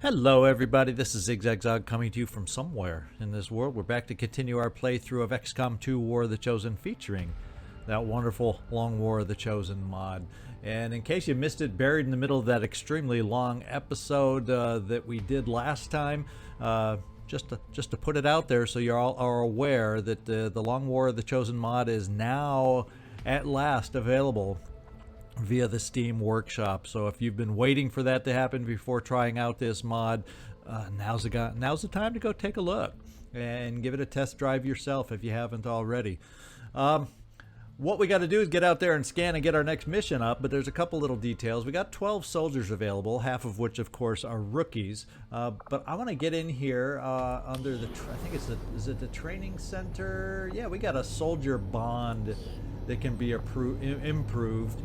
Hello everybody, this is ZigZagZog coming to you from somewhere in this world. We're back to continue our playthrough of XCom 2 War of the Chosen, featuring that wonderful Long War of the Chosen mod. And in case you missed it, buried in the middle of that extremely long episode that we did last time, just to put it out there so you all are aware that the Long War of the Chosen mod is now at last available via the Steam Workshop. So if you've been waiting for that to happen before trying out this mod, now's the time to go take a look and give it a test drive yourself if you haven't already. What we got to do is get out there and scan and get our next mission up, but there's a couple little details. We got 12 soldiers available, half of which of course are rookies, but I want to get in here under the I think it's is it the training center? Yeah, we got a soldier bond that can be improved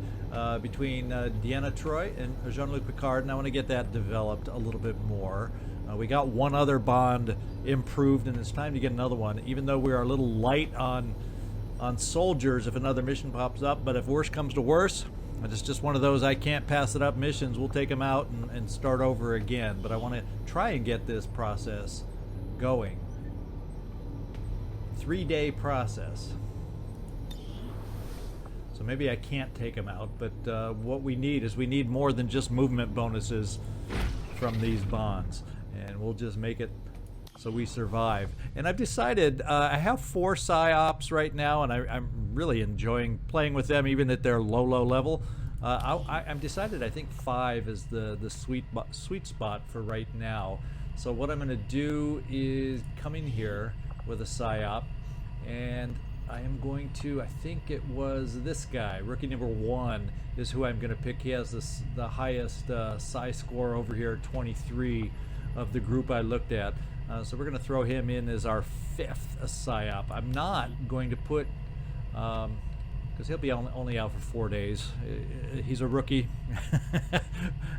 between Deanna Troi and Jean-Luc Picard, and I want to get that developed a little bit more. We got one other bond improved, and it's time to get another one, even though we are a little light on soldiers if another mission pops up. But if worse comes to worse, it's just one of those I can't pass it up missions. We'll take them out and start over again. But I want to try and get this process going. 3-day process. So maybe I can't take them out, but what we need is we need more than just movement bonuses from these bonds. And we'll just make it so we survive. And I've decided, I have 4 PsyOps right now, and I'm really enjoying playing with them, even at their low level. I've decided I think 5 is the sweet spot for right now. So what I'm going to do is come in here with a PsyOp, and I am going to, I think it was this guy, rookie number 1 is who I'm going to pick. He has the highest Psy score over here, 23 of the group I looked at. So we're going to throw him in as our 5th PsyOp. I'm not going to put, because he'll be only out for 4 days. He's a rookie.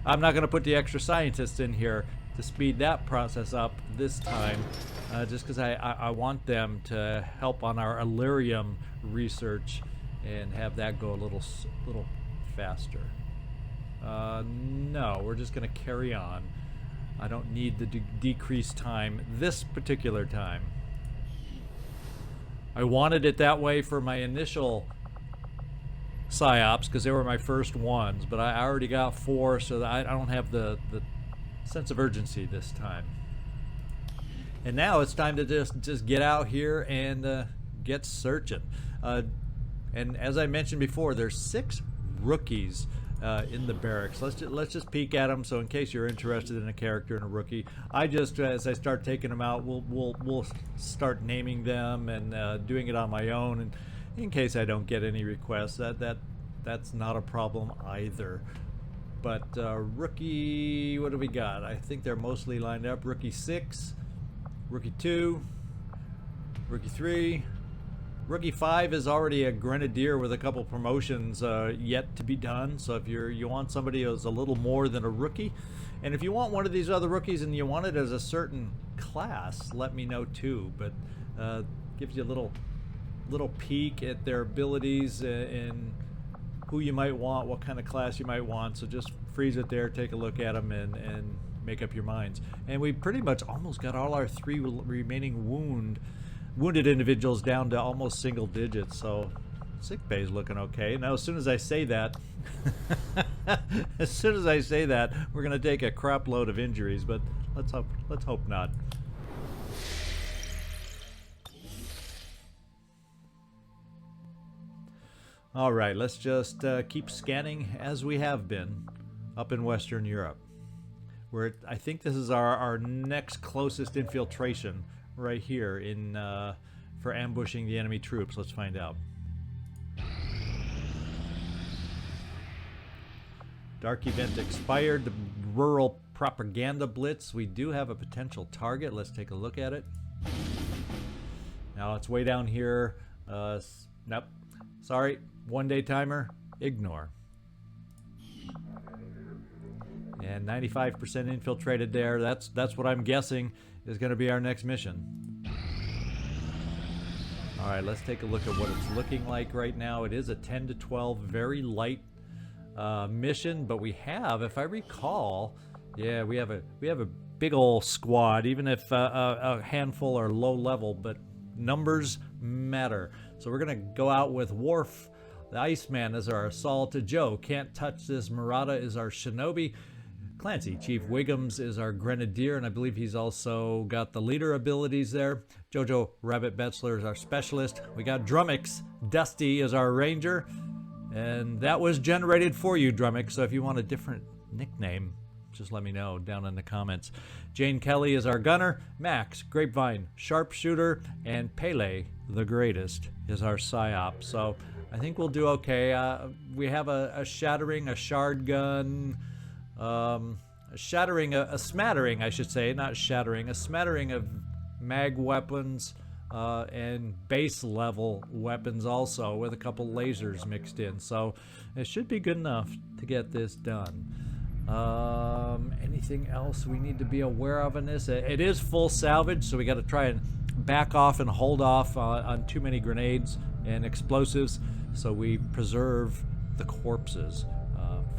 I'm not going to put the extra scientists in here to speed that process up this time, just because I want them to help on our Illyrium research and have that go a little faster. No, we're just going to carry on. I don't need the decreased time this particular time. I wanted it that way for my initial PsyOps because they were my first ones, but I already got 4, so that I don't have the sense of urgency this time. And now it's time to just get out here and get searching. And as I mentioned before, there's 6 rookies in the barracks. Let's just peek at them. So in case you're interested in a character and a rookie, as I start taking them out, we'll start naming them and doing it on my own. And in case I don't get any requests, that's not a problem either. But rookie, what do we got? I think they're mostly lined up. Rookie 6, rookie 2, rookie 3. Rookie 5 is already a grenadier with a couple promotions yet to be done. So if you want somebody who's a little more than a rookie, and if you want one of these other rookies and you want it as a certain class, let me know too. But gives you a little peek at their abilities and who you might want, what kind of class you might want. So just freeze it there, take a look at them, and make up your minds. And we pretty much almost got all our 3 remaining wounded individuals down to almost single digits, so sick bay is looking okay. Now as soon as I say that we're gonna take a crap load of injuries, but let's hope not. All right, let's just keep scanning as we have been up in Western Europe, where I think this is our next closest infiltration right here in for ambushing the enemy troops. Let's find out. Dark event expired. The rural propaganda blitz. We do have a potential target. Let's take a look at it. Now it's way down here. Nope. Sorry. 1-day timer. Ignore. And 95% infiltrated there. That's what I'm guessing is going to be our next mission. Alright, let's take a look at what it's looking like right now. It is a 10 to 12, very light mission, but we have, if I recall, yeah, we have a big ol' squad, even if a handful are low level, but numbers matter. So we're gonna go out with Worf, the Iceman, as our assault. Joe, Can't Touch This Marotto, is our shinobi. Clancy, Chief Wiggums, is our grenadier, and I believe he's also got the leader abilities there. Jojo Rabbit Betzler is our specialist. We got Drumax, Dusty, is our ranger, and that was generated for you, Drumax, so if you want a different nickname, just let me know down in the comments. Jane Kelly is our gunner. Max, Grapevine, sharpshooter, and Pele, the greatest, is our psyop. So I think we'll do okay. We have a shattering, a shard gun, a smattering, I should say, not shattering, a smattering of mag weapons and base level weapons also, with a couple lasers mixed in. So it should be good enough to get this done. Anything else we need to be aware of in this? It is full salvage, so we got to try and back off and hold off on too many grenades and explosives, so we preserve the corpses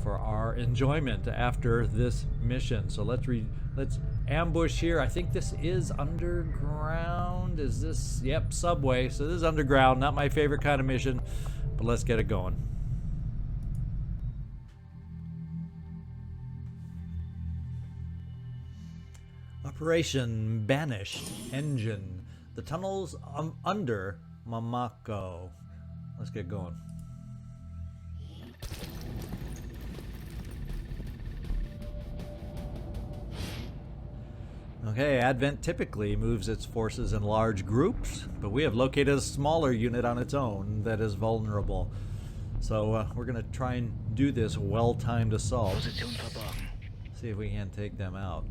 for our enjoyment after this mission. So let's ambush here. I think this is underground. Is this? Yep, subway. So this is underground. Not my favorite kind of mission, but let's get it going. Operation Banished Engine. The tunnels under Mamako. Let's get going. Okay, Advent typically moves its forces in large groups, but we have located a smaller unit on its own that is vulnerable. So we're going to try and do this well-timed assault. See if we can take them out.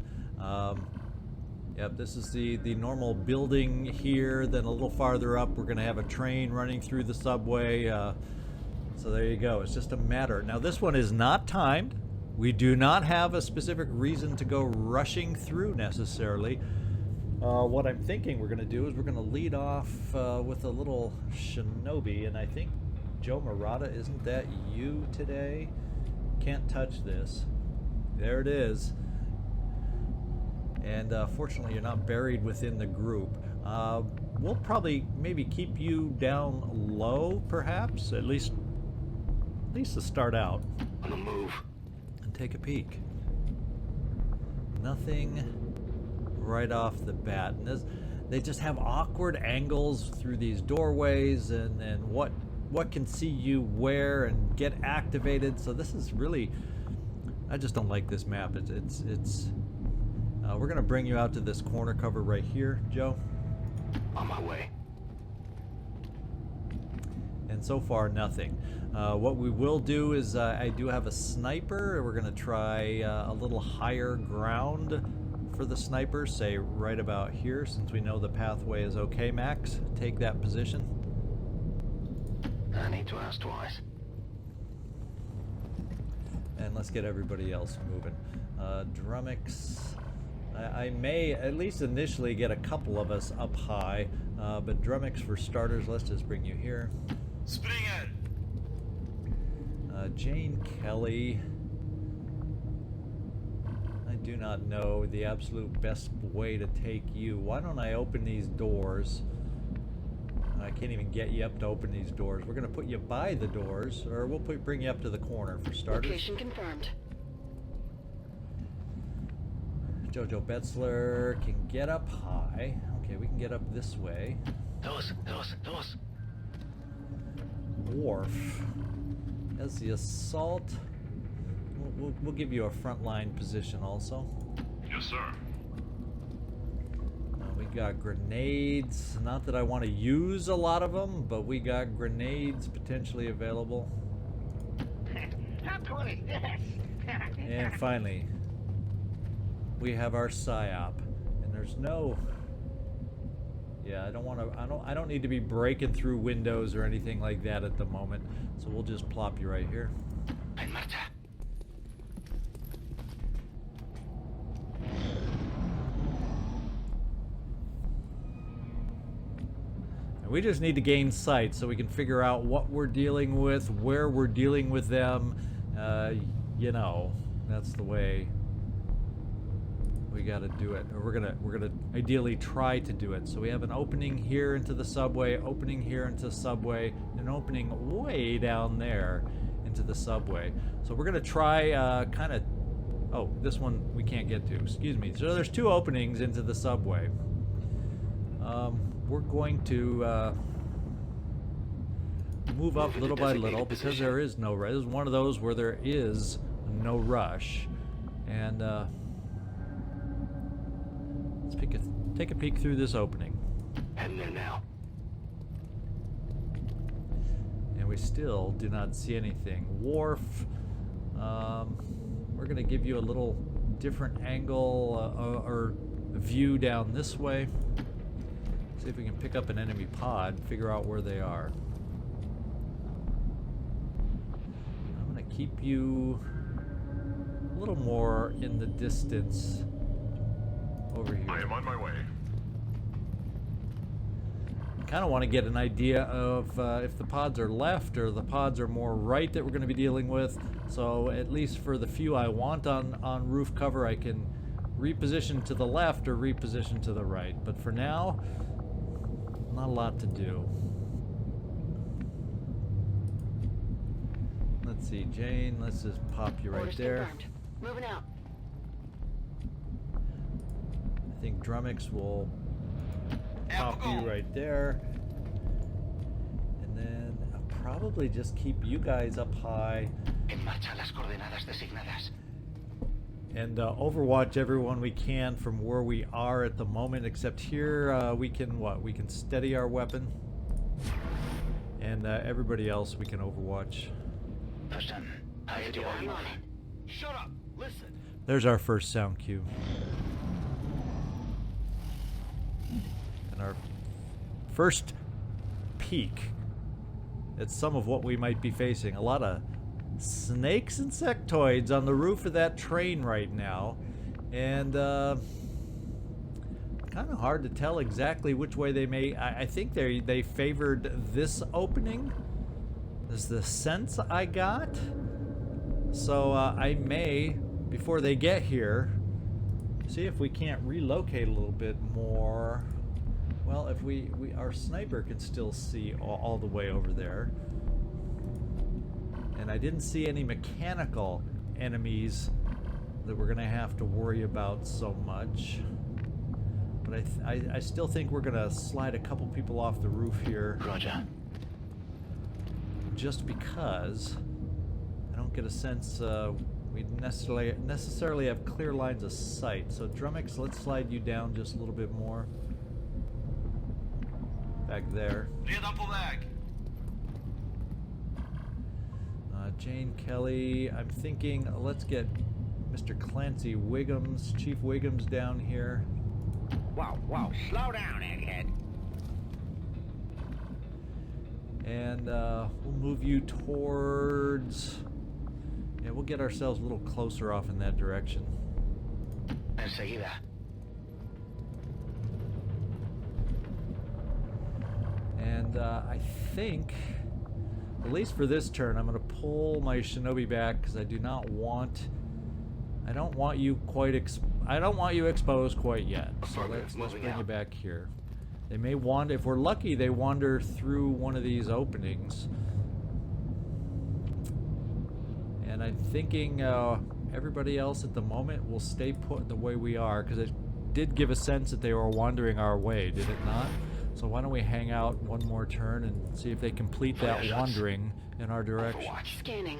Yep, this is the normal building here. Then a little farther up, we're going to have a train running through the subway. So there you go. It's just a matter. Now, this one is not timed. We do not have a specific reason to go rushing through necessarily. What I'm thinking we're going to do is we're going to lead off with a little shinobi. And I think, Joe Marotto, isn't that you today? Can't touch this. There it is. And fortunately, you're not buried within the group. We'll probably maybe keep you down low, perhaps, at least to start out. On the move. And take a peek. Nothing right off the bat. And they just have awkward angles through these doorways, and what can see you where and get activated. So this is really, I just don't like this map. We're going to bring you out to this corner cover right here, Joe. On my way. And so far, nothing. What we will do is I do have a sniper. We're going to try a little higher ground for the sniper, say right about here, since we know the pathway is okay. Max, take that position. I need to ask twice. And let's get everybody else moving. Drumax. I may, at least initially, get a couple of us up high, but Drumax for starters, let's just bring you here. Springer! Jane Kelly. I do not know the absolute best way to take you. Why don't I open these doors? I can't even get you up to open these doors. We're going to put you by the doors, or we'll bring you up to the corner for starters. Location confirmed. Jojo Betzler can get up high. Okay, we can get up this way. Dos. Worf as the assault. We'll give you a frontline position also. Yes, sir. We got grenades. Not that I want to use a lot of them, but we got grenades potentially available. And finally, we have our psyop, and there's no. Yeah, I don't need to be breaking through windows or anything like that at the moment. So we'll just plop you right here. En marcha. And we just need to gain sight so we can figure out what we're dealing with, where we're dealing with them. You know, that's the way we got to do it, or we're gonna ideally try to do it. So we have an opening here into the subway, opening here into the subway, and an opening way down there into the subway. So we're gonna try kind of. Oh, this one we can't get to. Excuse me. So there's two openings into the subway. We're going to move up little by little because there is no rush. This is one of those where there is no rush. And let's take a peek through this opening. Heading there now. And we still do not see anything. Worf, we're going to give you a little different angle or view down this way. See if we can pick up an enemy pod, figure out where they are. I'm going to keep you a little more in the distance over here. I am on my way. Kind of want to get an idea of if the pods are left or the pods are more right that we're going to be dealing with. So at least for the few I want on roof cover, I can reposition to the left or reposition to the right. But for now, not a lot to do. Let's see, Jane, let's just pop you right Orders there. confirmed. Moving out. I think Drumax will pop you right there. And then I'll probably just keep you guys up high. En marcha las coordenadas designadas. And overwatch everyone we can from where we are at the moment, except here we can we can steady our weapon, and everybody else we can overwatch. Person, I have I'm on it. Shut up! Listen! There's our first sound cue. And our first peek at some of what we might be facing. A lot of snakes and sectoids on the roof of that train right now, and kind of hard to tell exactly which way they may. I think they favored this opening is the sense I got. So I may, before they get here, see if we can't relocate a little bit more. Well, if our sniper can still see all the way over there. And I didn't see any mechanical enemies that we're going to have to worry about so much. But I still think we're going to slide a couple people off the roof here. Roger. Just because I don't get a sense we necessarily have clear lines of sight. So Drumax, let's slide you down just a little bit more. Back there. Jane, Kelly, I'm thinking let's get Mr. Clancy Wiggums, Chief Wiggums down here. Whoa, slow down, egghead. And we'll move you towards... Yeah, we'll get ourselves a little closer off in that direction. Enseguida. And I think, at least for this turn, I'm going to pull my shinobi back because I don't want you exposed quite yet. So let's bring you back here. They may wander, if we're lucky, they wander through one of these openings. And I'm thinking everybody else at the moment will stay put the way we are, because it did give a sense that they were wandering our way, did it not? So why don't we hang out one more turn and see if they complete that wandering in our direction. Scanning.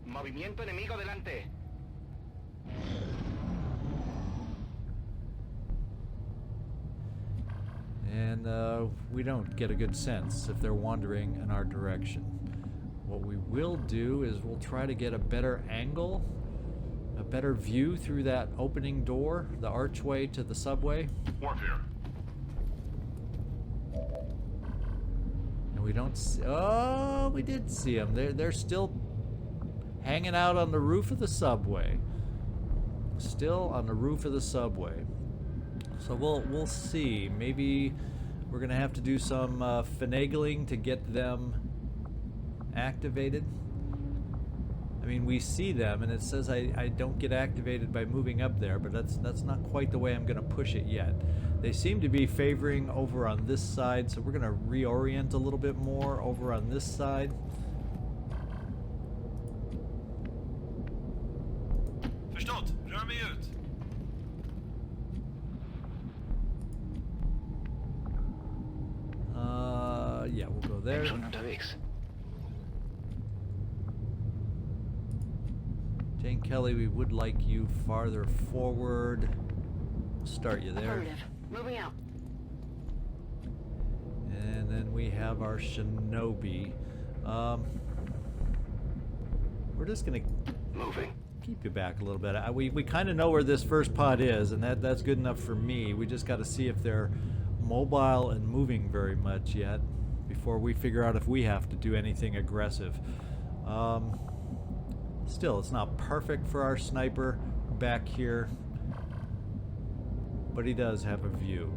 Movimiento enemigo delante. And we don't get a good sense if they're wandering in our direction. What we will do is we'll try to get a better angle, a better view through that opening door, the archway to the subway. Worf here. And we don't see... Oh, we did see them. They're still hanging out on the roof of the subway. Still on the roof of the subway. So we'll see. Maybe we're gonna have to do some finagling to get them activated. I mean, we see them, and it says I don't get activated by moving up there, but that's not quite the way I'm going to push it yet. They seem to be favoring over on this side, so we're going to reorient a little bit more over on this side. Verstått. Rör mig ut. Yeah, we'll go there. Schon unterwegs. Jane Kelly, we would like you farther forward. Start you there. Affirmative. Moving out. And then we have our Shinobi. We're just gonna Moving. keep you back a little bit. We kind of know where this first pod is, and that's good enough for me. We just got to see if they're mobile and moving very much yet before we figure out if we have to do anything aggressive. Still, it's not perfect for our sniper back here, but he does have a view.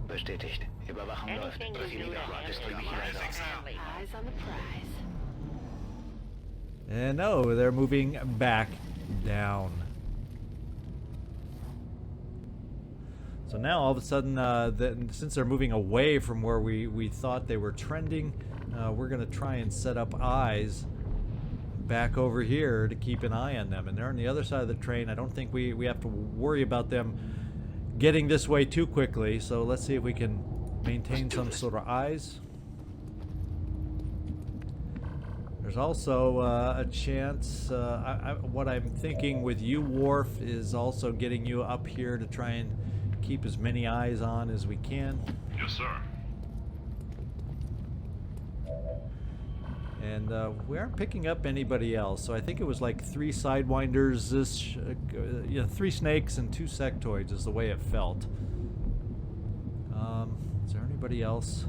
Bestätigt. Überwachung läuft. Anything you Befehl do über. to Distribution Enterprise weiter. family. Eyes on the prize. And no, they're moving back down. So now all of a sudden, since they're moving away from where we thought they were trending, we're going to try and set up eyes back over here to keep an eye on them. And they're on the other side of the train. I don't think we have to worry about them getting this way too quickly. So let's see if we can maintain some sort of eyes. There's also a chance, what I'm thinking with you, Worf, is also getting you up here to try and keep as many eyes on as we can. Yes, sir. And we aren't picking up anybody else, so I think it was like 3 sidewinders, 3 snakes and 2 sectoids is the way it felt. Is there anybody else?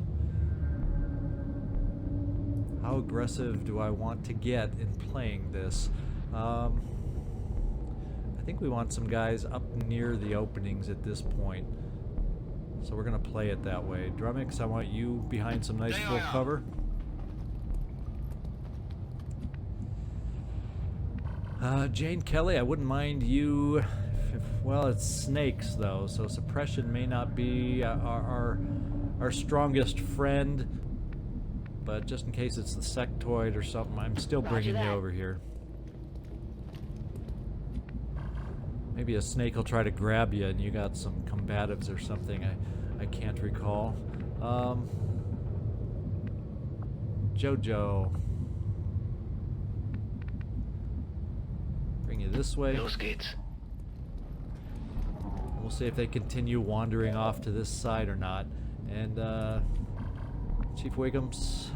How aggressive do I want to get in playing this? I think we want some guys up near the openings at this point. So we're going to play it that way. Drumax, I want you behind some nice full cover. Jane Kelly, I wouldn't mind you. Well, it's snakes though, so suppression may not be our strongest friend. But just in case it's the sectoid or something, I'm still bringing you over here. Maybe a snake will try to grab you and you got some combatives or something. I can't recall. Jojo. Bring you this way. Los geht's. We'll see if they continue wandering off to this side or not. And Chief Wiggums.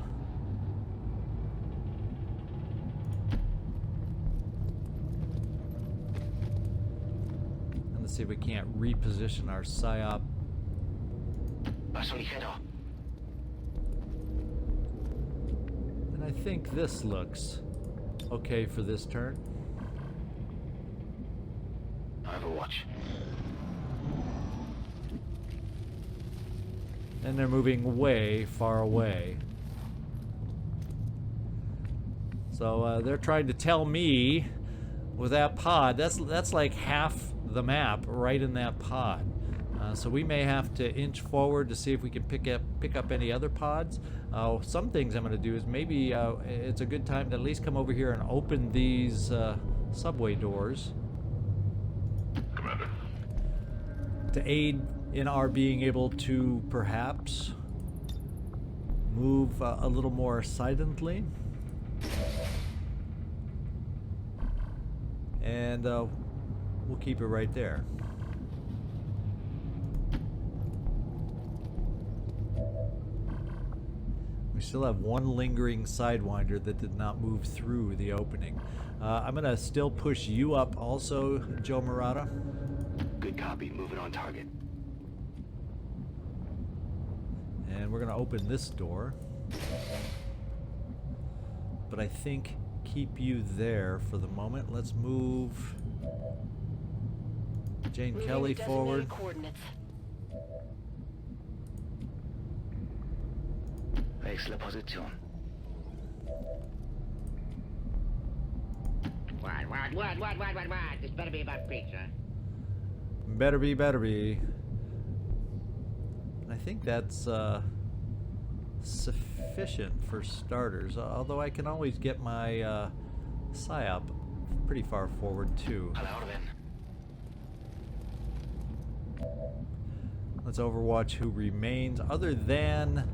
And let's see if we can't reposition our PSYOP. Paso ligero. And I think this looks okay for this turn. Overwatch. And they're moving way far away. So they're trying to tell me with that pod, that's like half the map right in that pod. So we may have to inch forward to see if we can pick up any other pods. Some things I'm going to do is maybe it's a good time to at least come over here and open these subway doors. Commander. To aid in our being able to perhaps move a little more silently. And we'll keep it right there. We still have one lingering sidewinder that did not move through the opening. I'm going to still push you up also, Joe Marotto. Good copy. Moving on target. And we're going to open this door. But I think keep you there for the moment. Let's move Jane Moving Kelly to forward. designated coordinates. Wechsle Position. What? This better be about pizza. Better be, better be. I think that's sufficient for starters, although I can always get my PSYOP pretty far forward too. A la orden. Let's overwatch who remains, other than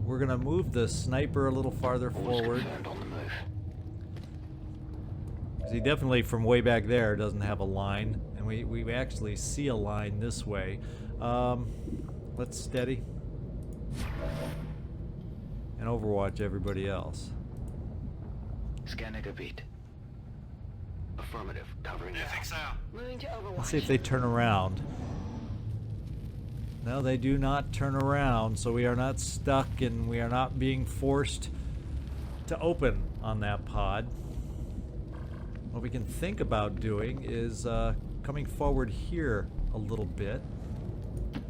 we're gonna move the sniper a little farther All's forward. confirmed on the move. 'Cause he definitely from way back there doesn't have a line, and we actually see a line this way. Let's steady and overwatch everybody else. Scanner Gebiet. Affirmative. Covering Nu now. fixar jag. Moving to Overwatch. Let's see if they turn around. No, they do not turn around, so we are not stuck and we are not being forced to open on that pod. What we can think about doing is coming forward here a little bit.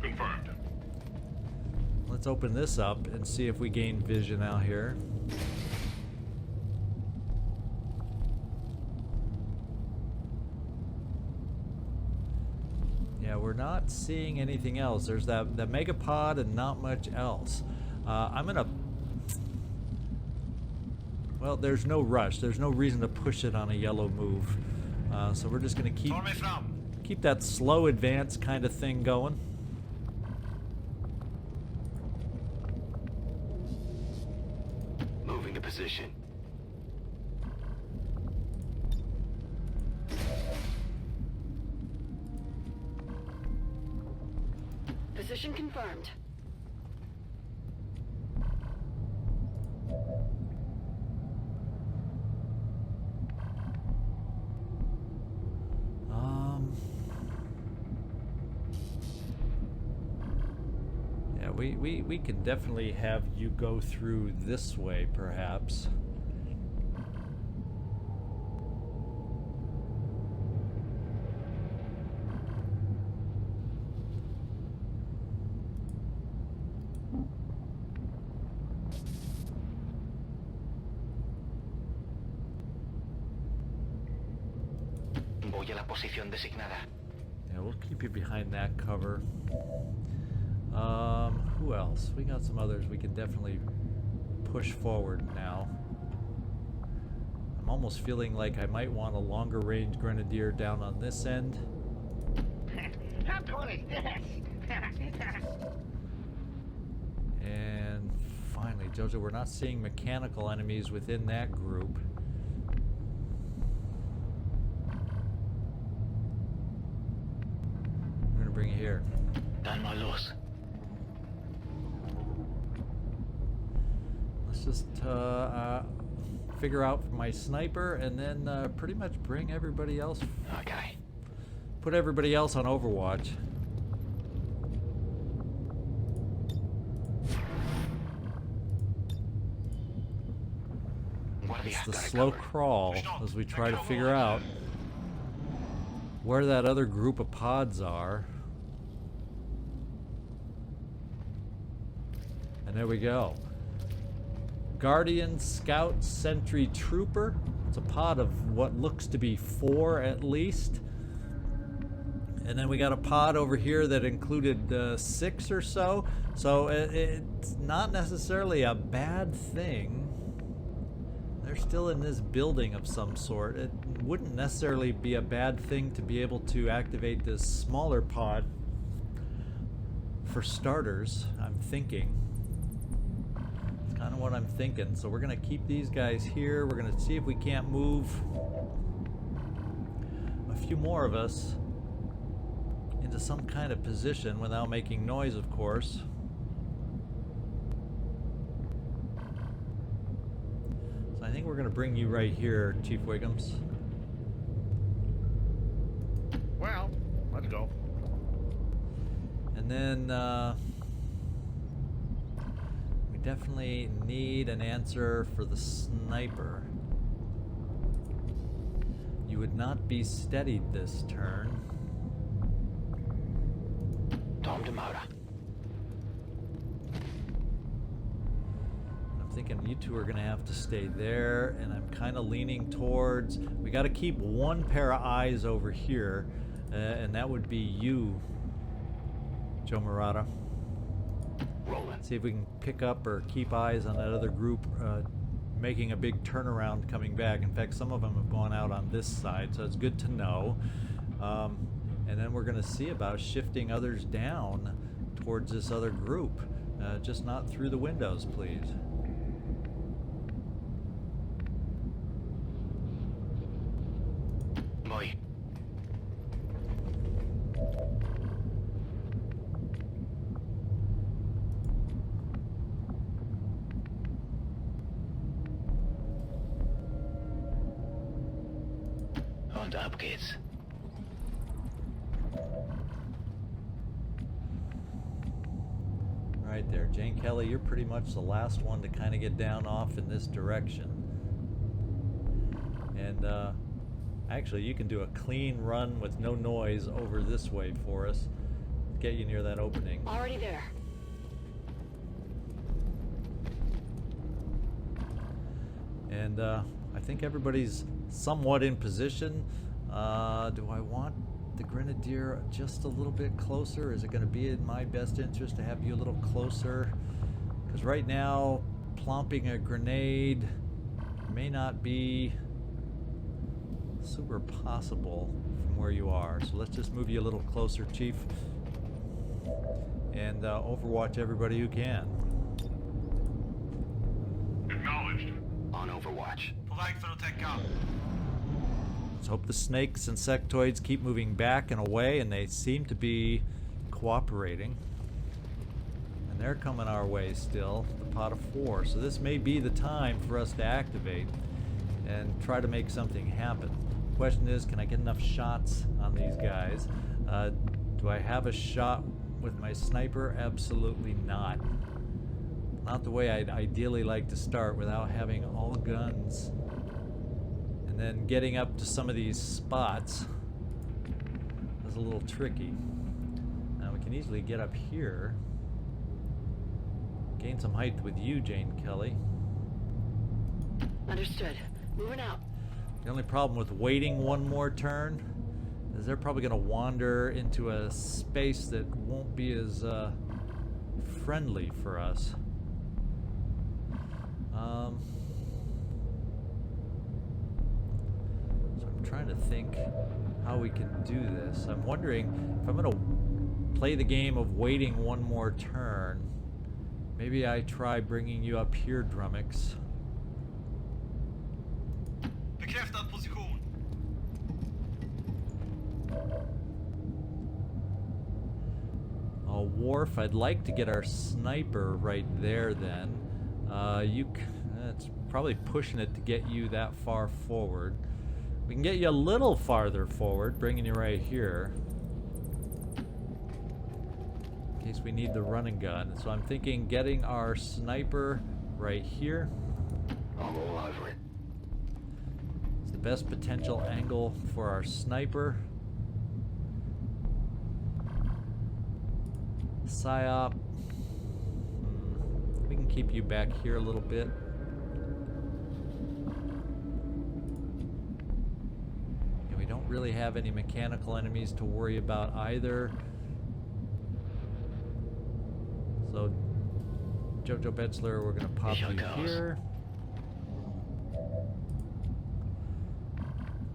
Confirmed. Let's open this up and see if we gain vision out here. Yeah, we're not seeing anything else. There's that megapod and not much else. I'm gonna... Well, there's no rush. There's no reason to push it on a yellow move. So we're just gonna Tar mig fram. keep that slow advance kind of thing going. Moving to position. Position confirmed. Yeah, we can definitely have you go through this way, perhaps. Voy a la posición designada. Yeah, we'll keep you behind that cover. Who else? We got some others we can definitely push forward now. I'm almost feeling like I might want a longer range grenadier down on this end. How cool is this? And finally, Jojo, we're not seeing mechanical enemies within that group. We're gonna bring it here. Dan mal los. Let's just figure out my sniper and then pretty much bring everybody else. Okay. Put everybody else on Overwatch. It's the slow crawl as we try to figure out where that other group of pods are. And there we go. Guardian, Scout, Sentry, Trooper. It's a pod of what looks to be 4 at least. And then we got a pod over here that included 6 or so. So it's not necessarily a bad thing. They're still in this building of some sort. It wouldn't necessarily be a bad thing to be able to activate this smaller pod for starters, I'm thinking. It's kind of what I'm thinking. So we're going to keep these guys here. We're going to see if we can't move a few more of us into some kind of position without making noise, of course. So I think we're going to bring you right here, Chief Wiggums. Well, let's go. And then we definitely need an answer for the sniper. You would not be steadied this turn. Tom de Moura. thinking you two are going to have to stay there, and I'm kind of leaning towards... We got to keep one pair of eyes over here, and that would be you, Joe Marotto. Rolling. See if we can pick up or keep eyes on that other group making a big turnaround coming back. In fact, some of them have gone out on this side, so it's good to know. And then we're going to see about shifting others down towards this other group. Just not through the windows, please. Boy. On up, kids. Right there. Jane Kelly, you're pretty much the last one to kind of get down off in this direction. And actually, you can do a clean run with no noise over this way for us. Get you near that opening. Already there. And I think everybody's somewhat in position. Do I want the Grenadier just a little bit closer? Is it going to be in my best interest to have you a little closer? Because right now, plomping a grenade may not be super possible from where you are. So let's just move you a little closer, Chief. And overwatch everybody who can. Acknowledged. On Overwatch. På väg för att täcka. Let's hope the snakes and sectoids keep moving back and away, and they seem to be cooperating. And they're coming our way still, the pot of 4. So this may be the time for us to activate and try to make something happen. Question is, can I get enough shots on these guys? Do I have a shot with my sniper? Absolutely not. Not the way I'd ideally like to start, without having all guns. And then getting up to some of these spots is a little tricky. Now we can easily get up here. Gain some height with you, Jane Kelly. Understood. Moving out. The only problem with waiting one more turn is they're probably going to wander into a space that won't be as friendly for us. So I'm trying to think how we can do this. I'm wondering if I'm going to play the game of waiting one more turn. Maybe I try bringing you up here, Drumax. Bekräftad position. Worf, I'd like to get our sniper right there then. It's probably pushing it to get you that far forward. We can get you a little farther forward, bringing you right here. In case we need the running gun. So I'm thinking getting our sniper right here. I'll roll over it. It's the best potential angle for our sniper. PSYOP. We can keep you back here a little bit. And we don't really have any mechanical enemies to worry about either. So, Jojo Betzler, we're going to pop you here.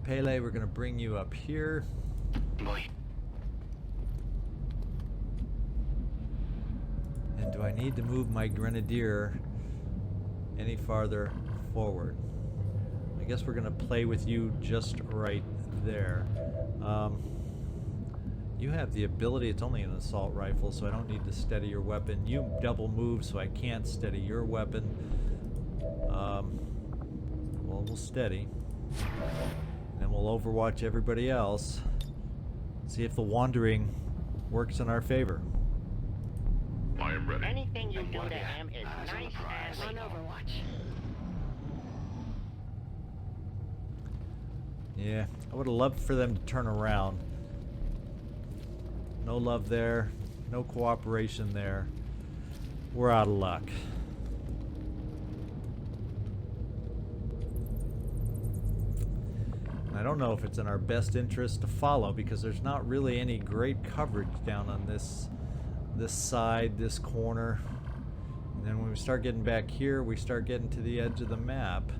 Pele, we're going to bring you up here. Boy. And do I need to move my Grenadier any farther forward? I guess we're going to play with you just right there. You have the ability, it's only an assault rifle, so I don't need to steady your weapon. You double move, so I can't steady your weapon. Well, we'll steady. And then we'll overwatch everybody else. See if the wandering works in our favor. I am ready. Anything you do to him is nice and On Overwatch. Yeah, I would have loved for them to turn around. No love there, no cooperation there. We're out of luck. I don't know if it's in our best interest to follow because there's not really any great coverage down on this side, this corner. And then when we start getting back here, we start getting to the edge of the map.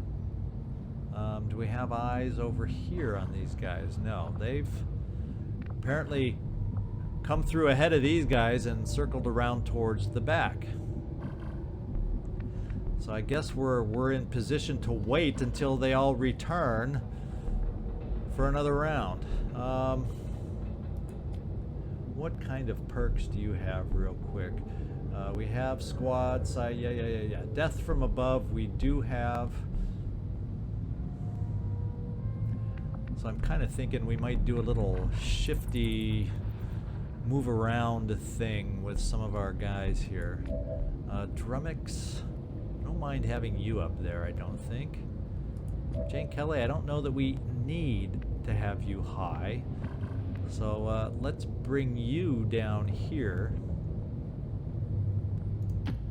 Do we have eyes over here on these guys? No, they've apparently come through ahead of these guys and circled around towards the back. So I guess we're in position to wait until they all return for another round. What kind of perks do you have real quick? We have squad side, yeah. Death from above we do have. So I'm kind of thinking we might do a little shifty move around thing with some of our guys here. Drumax, I don't mind having you up there, I don't think. Jane Kelly, I don't know that we need to have you high. So let's bring you down here.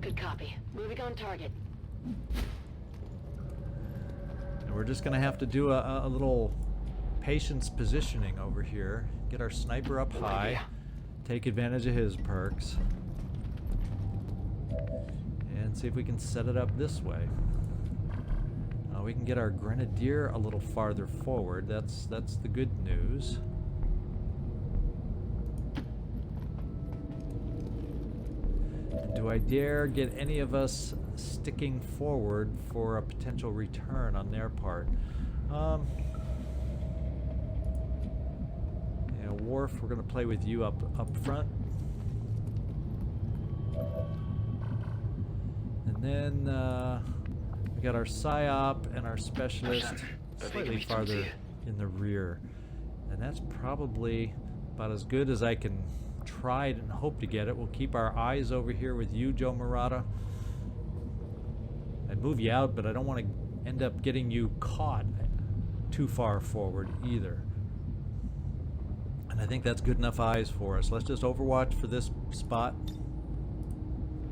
Good copy. Moving on target. And we're just going to have to do a little patience positioning over here. Get our sniper up high. Take advantage of his perks. And see if we can set it up this way. We can get our grenadier a little farther forward. That's the good news. Do I dare get any of us sticking forward for a potential return on their part? Worf, we're going to play with you up front. And then we got our PSYOP and our specialist slightly farther in the rear. And that's probably about as good as I can try and hope to get it. We'll keep our eyes over here with you, Joe Marotto. I'd move you out, but I don't want to end up getting you caught too far forward either. And I think that's good enough eyes for us. Let's just overwatch for this spot.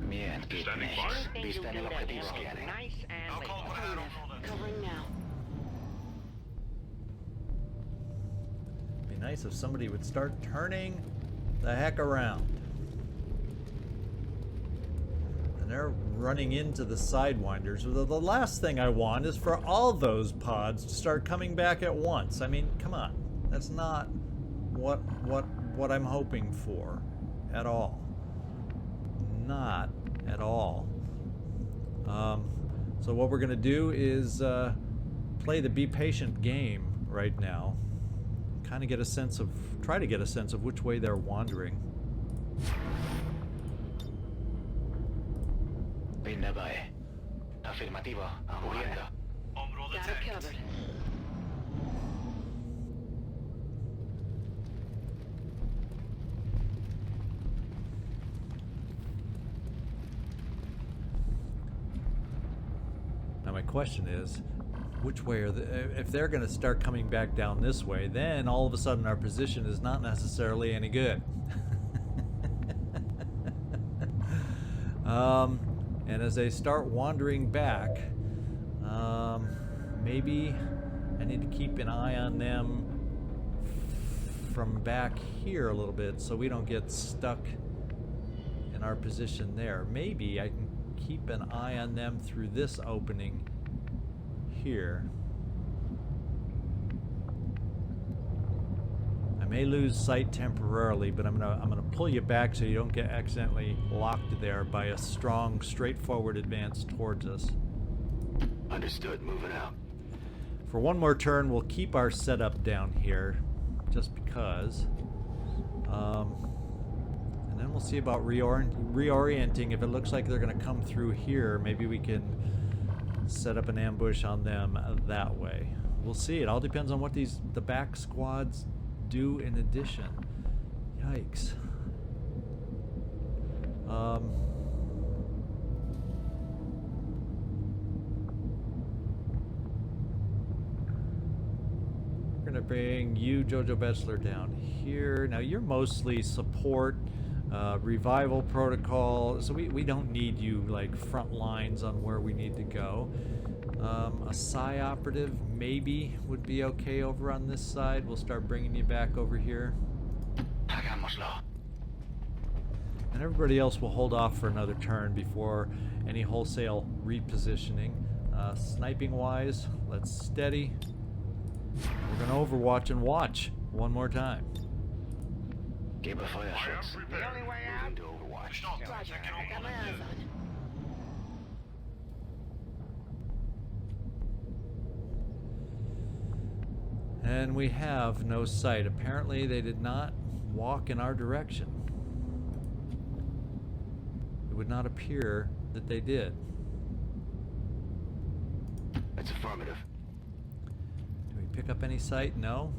Bien, Standing by. Vista en el objetivo. Nice and I'll call it when I don't hold it. Covering now. It'd be nice if somebody would start turning the heck around. And they're running into the sidewinders. The last thing I want is for all those pods to start coming back at once. I mean, come on. That's not what I'm hoping for at all. Not at all. So what we're gonna do is play the be patient game right now. Kind of try to get a sense of which way they're wandering. Vigne by. Afirmativo. Cubriendo. Område Got it täckt. covered. Now my question is, which way are if they're going to start coming back down this way, then all of a sudden our position is not necessarily any good. And as they start wandering back, maybe I need to keep an eye on them from back here a little bit so we don't get stuck in our position there. Maybe I can keep an eye on them through this opening here. I may lose sight temporarily, but I'm gonna pull you back so you don't get accidentally locked there by a strong, straightforward advance towards us. Understood. Moving out. For one more turn, we'll keep our setup down here, just because. And then we'll see about reorienting. If it looks like they're going to come through here, maybe we can set up an ambush on them that way. We'll see. It all depends on what the back squads do in addition. Yikes. We're going to bring you, Jojo Betzler, down here. Now, you're mostly support, revival protocol, so we don't need you, like, front lines on where we need to go. A psi operative maybe would be okay over on this side. We'll start bringing you back over here. Hagámoslo. And everybody else will hold off for another turn before any wholesale repositioning. Sniping wise, let's steady. We're going to overwatch and watch one more time. Gebe Feuerschutz. The only way out? Moving to Overwatch. Roger. Got my eyes on. And we have no sight. Apparently they did not walk in our direction. It would not appear that they did. That's affirmative. Do we pick up any sight? No.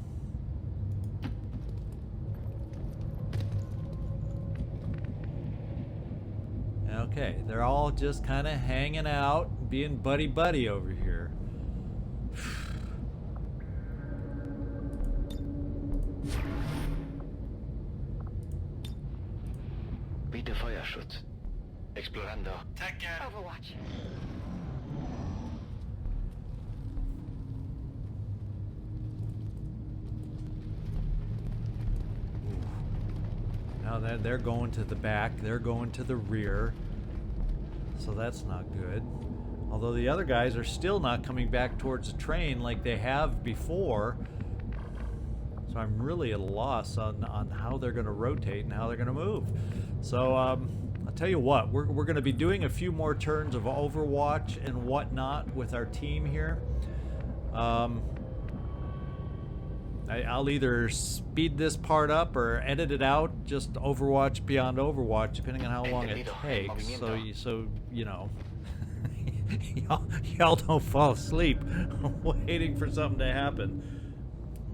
Okay, they're all just kind of hanging out, being buddy-buddy over here. Bitte Feuerschutz. Explorando. Tech get. Overwatch. Now they're going to the back, they're going to the rear, so that's not good. Although the other guys are still not coming back towards the train like they have before, so I'm really at a loss on how they're going to rotate and how they're going to move. So I'll tell you what, we're going to be doing a few more turns of Overwatch and whatnot with our team here. I'll either speed this part up or edit it out, just Overwatch beyond Overwatch, depending on how long it takes. So you know, y'all don't fall asleep waiting for something to happen.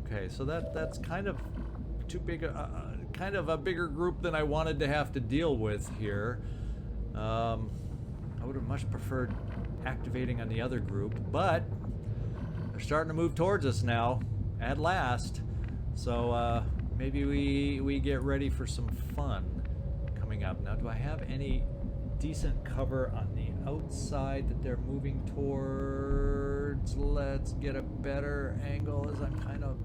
Okay, so that's kind of too big, kind of a bigger group than I wanted to have to deal with here. I would have much preferred activating on the other group, but they're starting to move towards us now. At last, so maybe we get ready for some fun coming up. Now, do I have any decent cover on the outside that they're moving towards? Let's get a better angle as I'm kind of,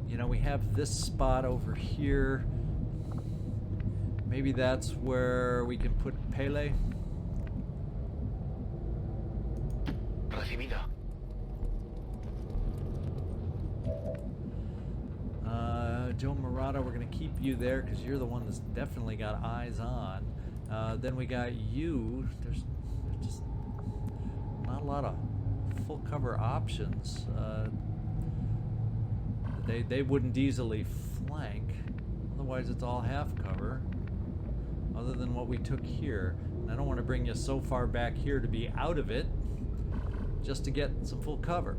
you know, we have this spot over here. Maybe that's where we can put Pele. Recibido. Joe Marotto, we're going to keep you there because you're the one that's definitely got eyes on. Then we got you. There's just not a lot of full cover options. They wouldn't easily flank. Otherwise, it's all half cover. Other than what we took here. And I don't want to bring you so far back here to be out of it just to get some full cover.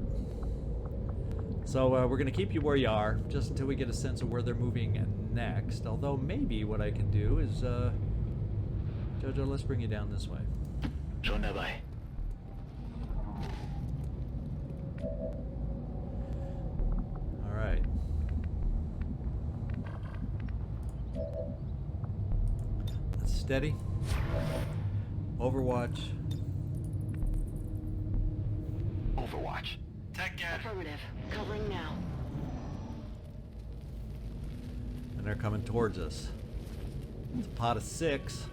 So we're going to keep you where you are, just until we get a sense of where they're moving next. Although maybe what I can do is, Jojo, let's bring you down this way. Schon dabei. All right. Let's steady. Overwatch. Overwatch. Tech get. Affirmative. Covering now. And they're coming towards us. It's a pot of 6.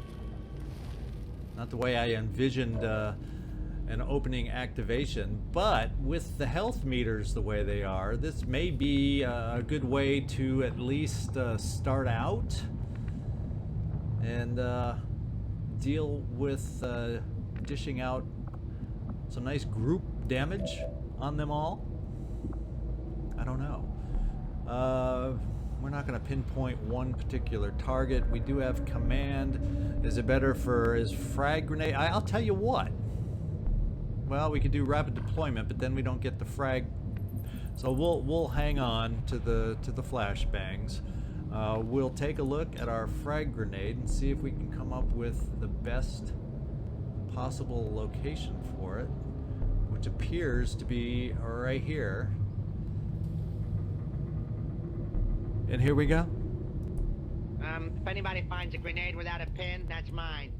Not the way I envisioned an opening activation, but with the health meters the way they are, this may be a good way to at least start out and deal with dishing out some nice group damage on them all. I don't know. We're not going to pinpoint one particular target. We do have command. Is it better for his frag grenade? I'll tell you what. Well, we could do rapid deployment, but then we don't get the frag. So we'll hang on to the flashbangs. We'll take a look at our frag grenade and see if we can come up with the best possible location for it, which appears to be right here. And here we go. If anybody finds a grenade without a pin, that's mine.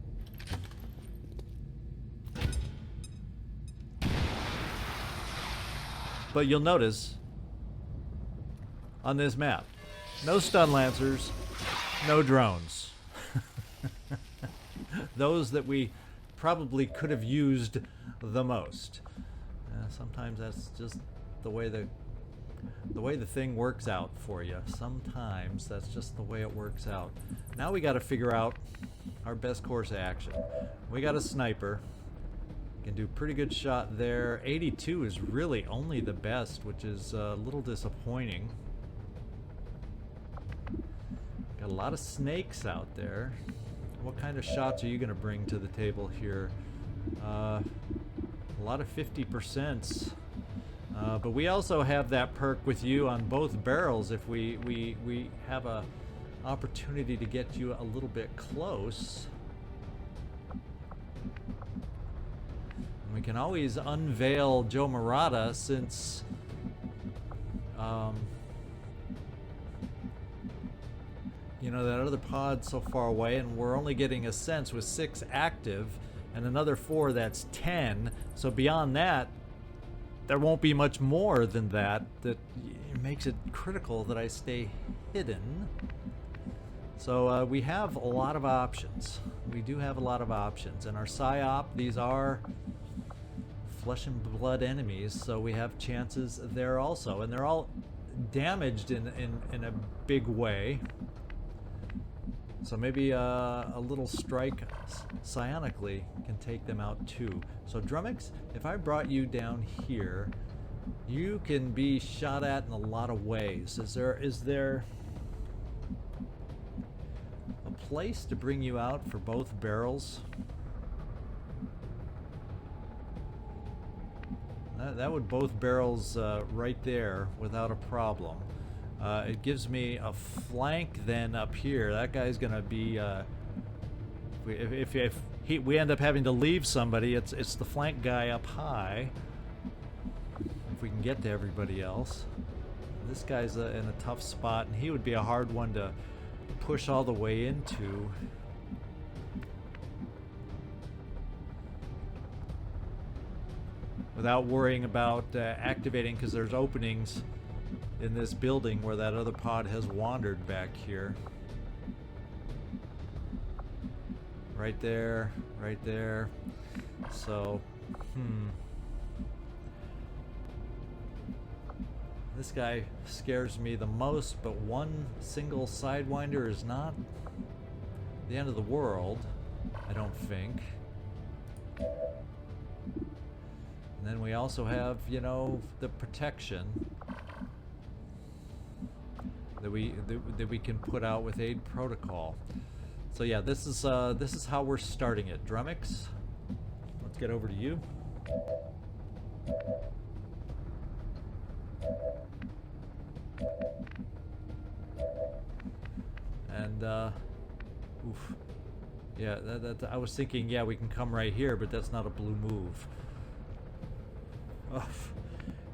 But you'll notice on this map, no stun lancers, no drones. Those that we probably could have used the most. Sometimes that's just the way the thing works out for you. Sometimes that's just the way it works out. Now we got to figure out our best course of action. We got a sniper. Can do pretty good shot there. 82 is really only the best, which is a little disappointing. Got a lot of snakes out there. What kind of shots are you going to bring to the table here? A lot of 50%. But we also have that perk with you on both barrels if we have a opportunity to get you a little bit close. We can always unveil Joe Marotto since you know, that other pod's so far away, and we're only getting a sense with 6 active and another 4, that's 10. So beyond that, there won't be much more than that. That makes it critical that I stay hidden. So we have a lot of options. We do have a lot of options. And our PSYOP, these are flesh and blood enemies, so we have chances there also. And they're all damaged in a big way. So maybe a little strike psionically can take them out too. So Drumax, if I brought you down here, you can be shot at in a lot of ways. Is there a place to bring you out for both barrels? That would both barrels right there without a problem. It gives me a flank then up here. That guy's gonna be if we end up having to leave somebody, it's the flank guy up high. If we can get to everybody else. This guy's in a tough spot, and he would be a hard one to push all the way into. Without worrying about activating, because there's openings in this building where that other pod has wandered back here. Right there, right there. So, this guy scares me the most, but one single Sidewinder is not the end of the world, I don't think. And then we also have, you know, the protection that we can put out with aid protocol. So yeah, this is how we're starting it. Drumax, let's get over to you. And oof. Yeah, I was thinking, yeah, we can come right here, but that's not a blue move. Oof.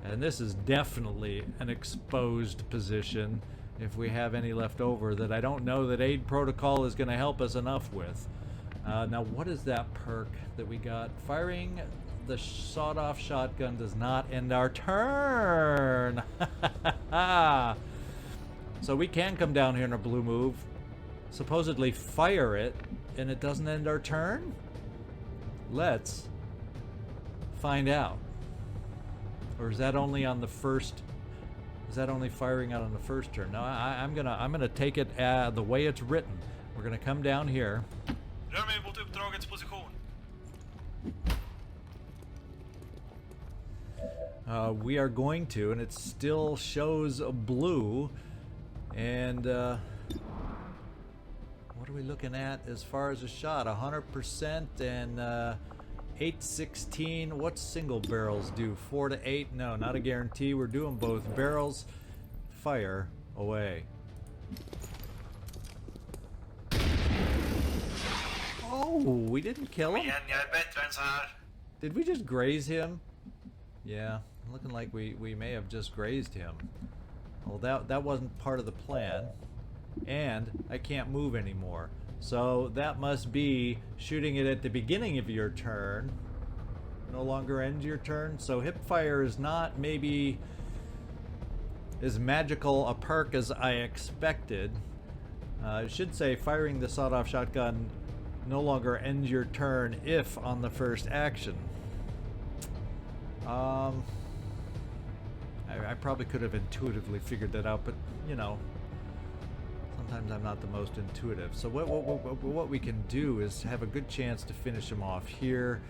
And this is definitely an exposed position, if we have any left over, that I don't know that aid protocol is going to help us enough with. Now, what is that perk that we got? Firing the sawed-off shotgun does not end our turn. So we can come down here in a blue move, supposedly fire it, and it doesn't end our turn? Let's find out. Or is that only on the first? Is that only firing out on the first turn? No, I'm gonna take it the way it's written. We're gonna come down here. Rör mig mot uppdragets position. We are going to, and it still shows blue. And what are we looking at as far as a shot? 100% and 816. What's single barrels do? 4 to 8? No, not a guarantee. We're doing both barrels. Fire away. Oh, we didn't kill him. Igen, jag är bättre än så här. Did we just graze him? Yeah, looking like we may have just grazed him. Well, that wasn't part of the plan. And I can't move anymore. So that must be shooting it at the beginning of your turn. no longer end your turn. So hip fire is not maybe as magical a perk as I expected. I should say firing the sawed-off shotgun no longer ends your turn if on the first action. I probably could have intuitively figured that out, but you know, sometimes I'm not the most intuitive. So what we can do is have a good chance to finish him off here,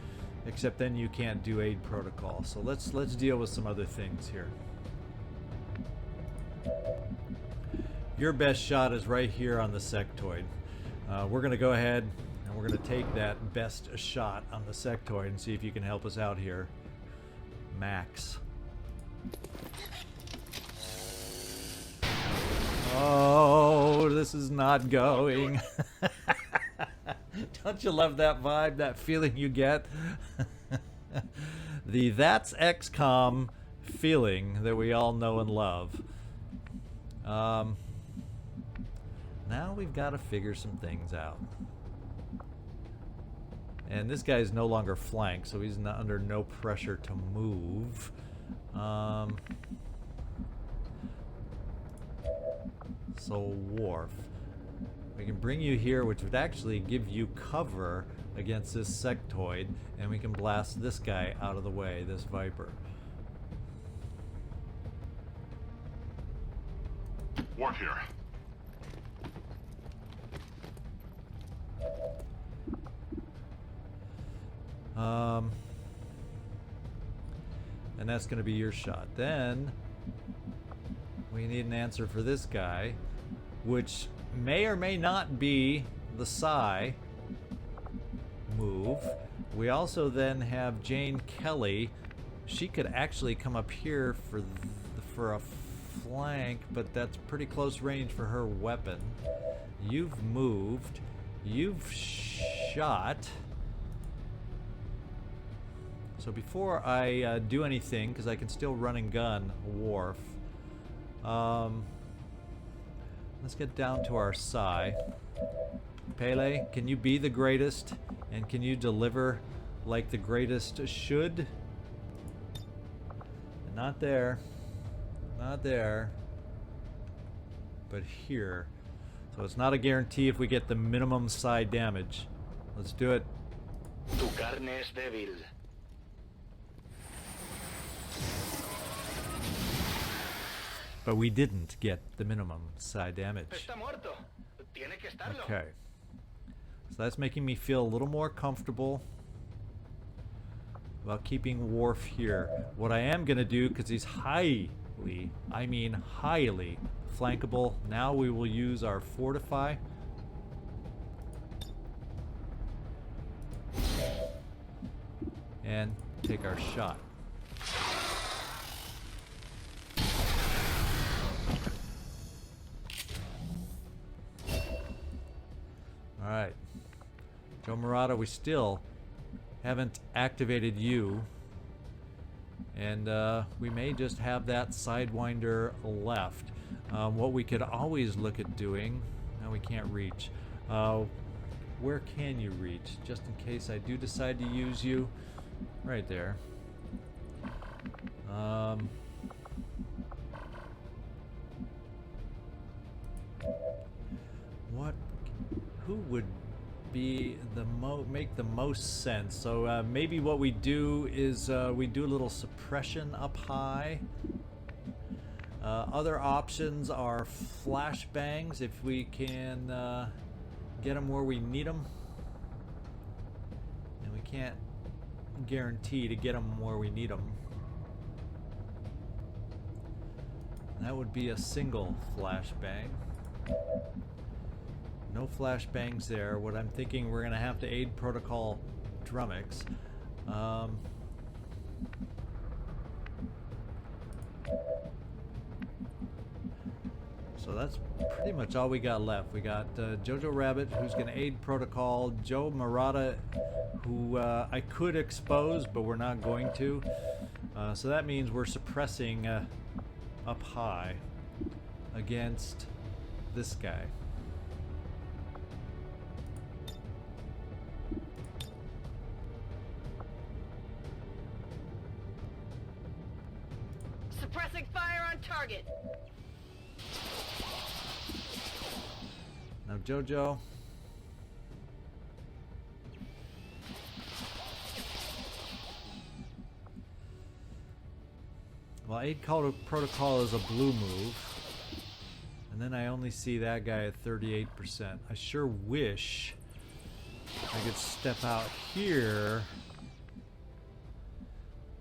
except then you can't do aid protocol. So let's deal with some other things here. Your best shot is right here on the sectoid. We're going to go ahead and we're going to take that best shot on the sectoid and see if you can help us out here. Max. Oh, this is not going. Don't you love that vibe, that feeling you get? The That's XCom feeling that we all know and love. Now we've got to figure some things out. And this guy's no longer flanked, so he's not under no pressure to move. So Worf, we can bring you here, which would actually give you cover against this sectoid, and we can blast this guy out of the way, this Viper. Worf here. And that's going to be your shot. Then we need an answer for this guy, which may or may not be the Psi move. We also then have Jane Kelly. She could actually come up here for a flank, but that's pretty close range for her weapon. You've moved. You've shot. So before I do anything, because I can still run and gun Worf, let's get down to our Psi. Pele, can you be the greatest? And can you deliver like the greatest should? Not there. Not there. But here. So it's not a guarantee if we get the minimum Psi damage. Let's do it. Tu carne es débil. But we didn't get the minimum Psi damage. Está muerto. Tiene que estarlo. Okay. So that's making me feel a little more comfortable about keeping Worf here. What I am going to do, because he's highly flankable, now we will use our Fortify. And take our shot. Alright. Joe Marotto, we still haven't activated you. And we may just have that Sidewinder left. What we could always look at doing... No, we can't reach. Where can you reach? Just in case I do decide to use you. Right there. Who would be make the most sense? So maybe what we do is we do a little suppression up high. Other options are flashbangs if we can get them where we need them, and we can't guarantee to get them where we need them. That would be a single flashbang. No flashbangs there. What I'm thinking, we're gonna have to aid protocol Drumax. So that's pretty much all we got left. We got Jojo Rabbit, who's gonna aid protocol, Joe Marotto, who I could expose, but we're not going to. So that means we're suppressing up high against this guy. target. Now, Jojo. Well, aid call protocol is a blue move. And then I only see that guy at 38%. I sure wish I could step out here.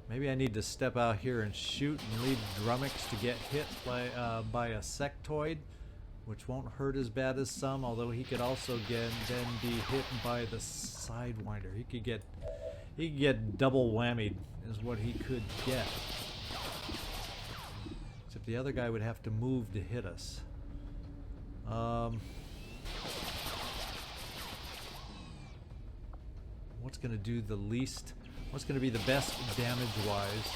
Maybe I need to step out here and shoot and leave Drumax to get hit by a sectoid, which won't hurt as bad as some, although he could also then be hit by the Sidewinder. He could get double whammied is what he could get. Except the other guy would have to move to hit us. What's going to do the least? What's going to be the best damage-wise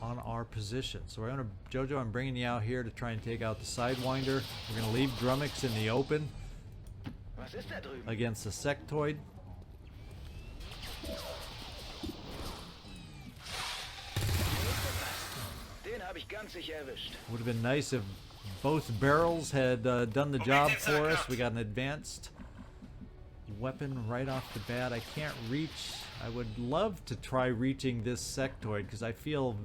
on our position? So we're going to, Jojo, I'm bringing you out here to try and take out the Sidewinder. We're going to leave Drumax in the open Was ist da drüben? against the sectoid. Den habe ich ganz sicher erwischt. Would have been nice if both barrels had done the job for us. We got an advanced weapon right off the bat. I can't reach. I would love to try reaching this sectoid because I feel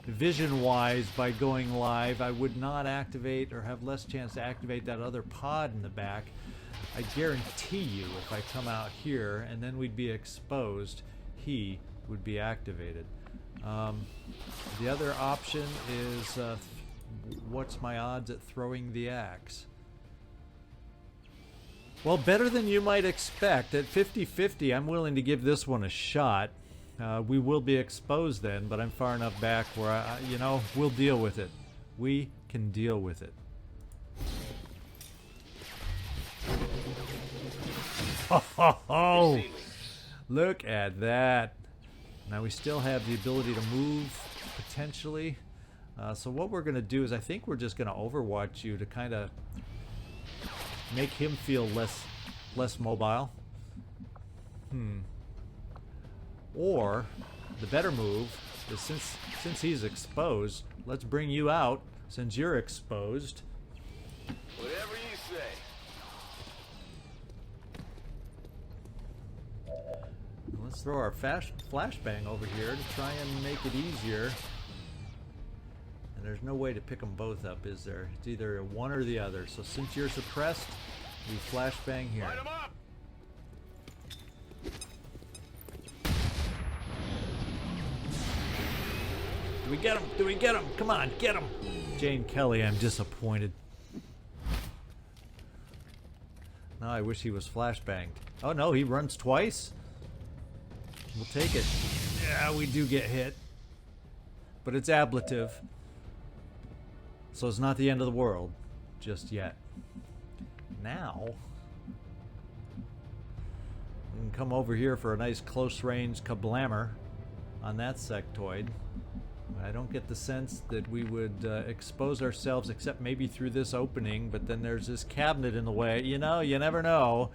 vision-wise by going live I would not activate or have less chance to activate that other pod in the back. I guarantee you if I come out here and then we'd be exposed, he would be activated. The other option is what's my odds at throwing the axe? Well, better than you might expect. At 50-50, I'm willing to give this one a shot. We will be exposed then, but I'm far enough back where, you know, we'll deal with it. We can deal with it. Ho, ho, ho. Look at that. Now we still have the ability to move, potentially. So what we're going to do is I think we're just going to overwatch you to kind of make him feel less mobile. Or the better move is since he's exposed, let's bring you out since you're exposed. Whatever you say. Let's throw our flashbang over here to try and make it easier. And there's no way to pick them both up, is there? It's either one or the other. So since you're suppressed, we flashbang here. Light 'em up. Do we get him? Do we get him? Come on, get him! Jane Kelly, I'm disappointed. No, I wish he was flashbanged. Oh no, he runs twice? We'll take it. Yeah, we do get hit. But it's ablative. So it's not the end of the world. Just yet. Now, we can come over here for a nice close range kablammer on that sectoid. I don't get the sense that we would expose ourselves except maybe through this opening, but then there's this cabinet in the way. You know, you never know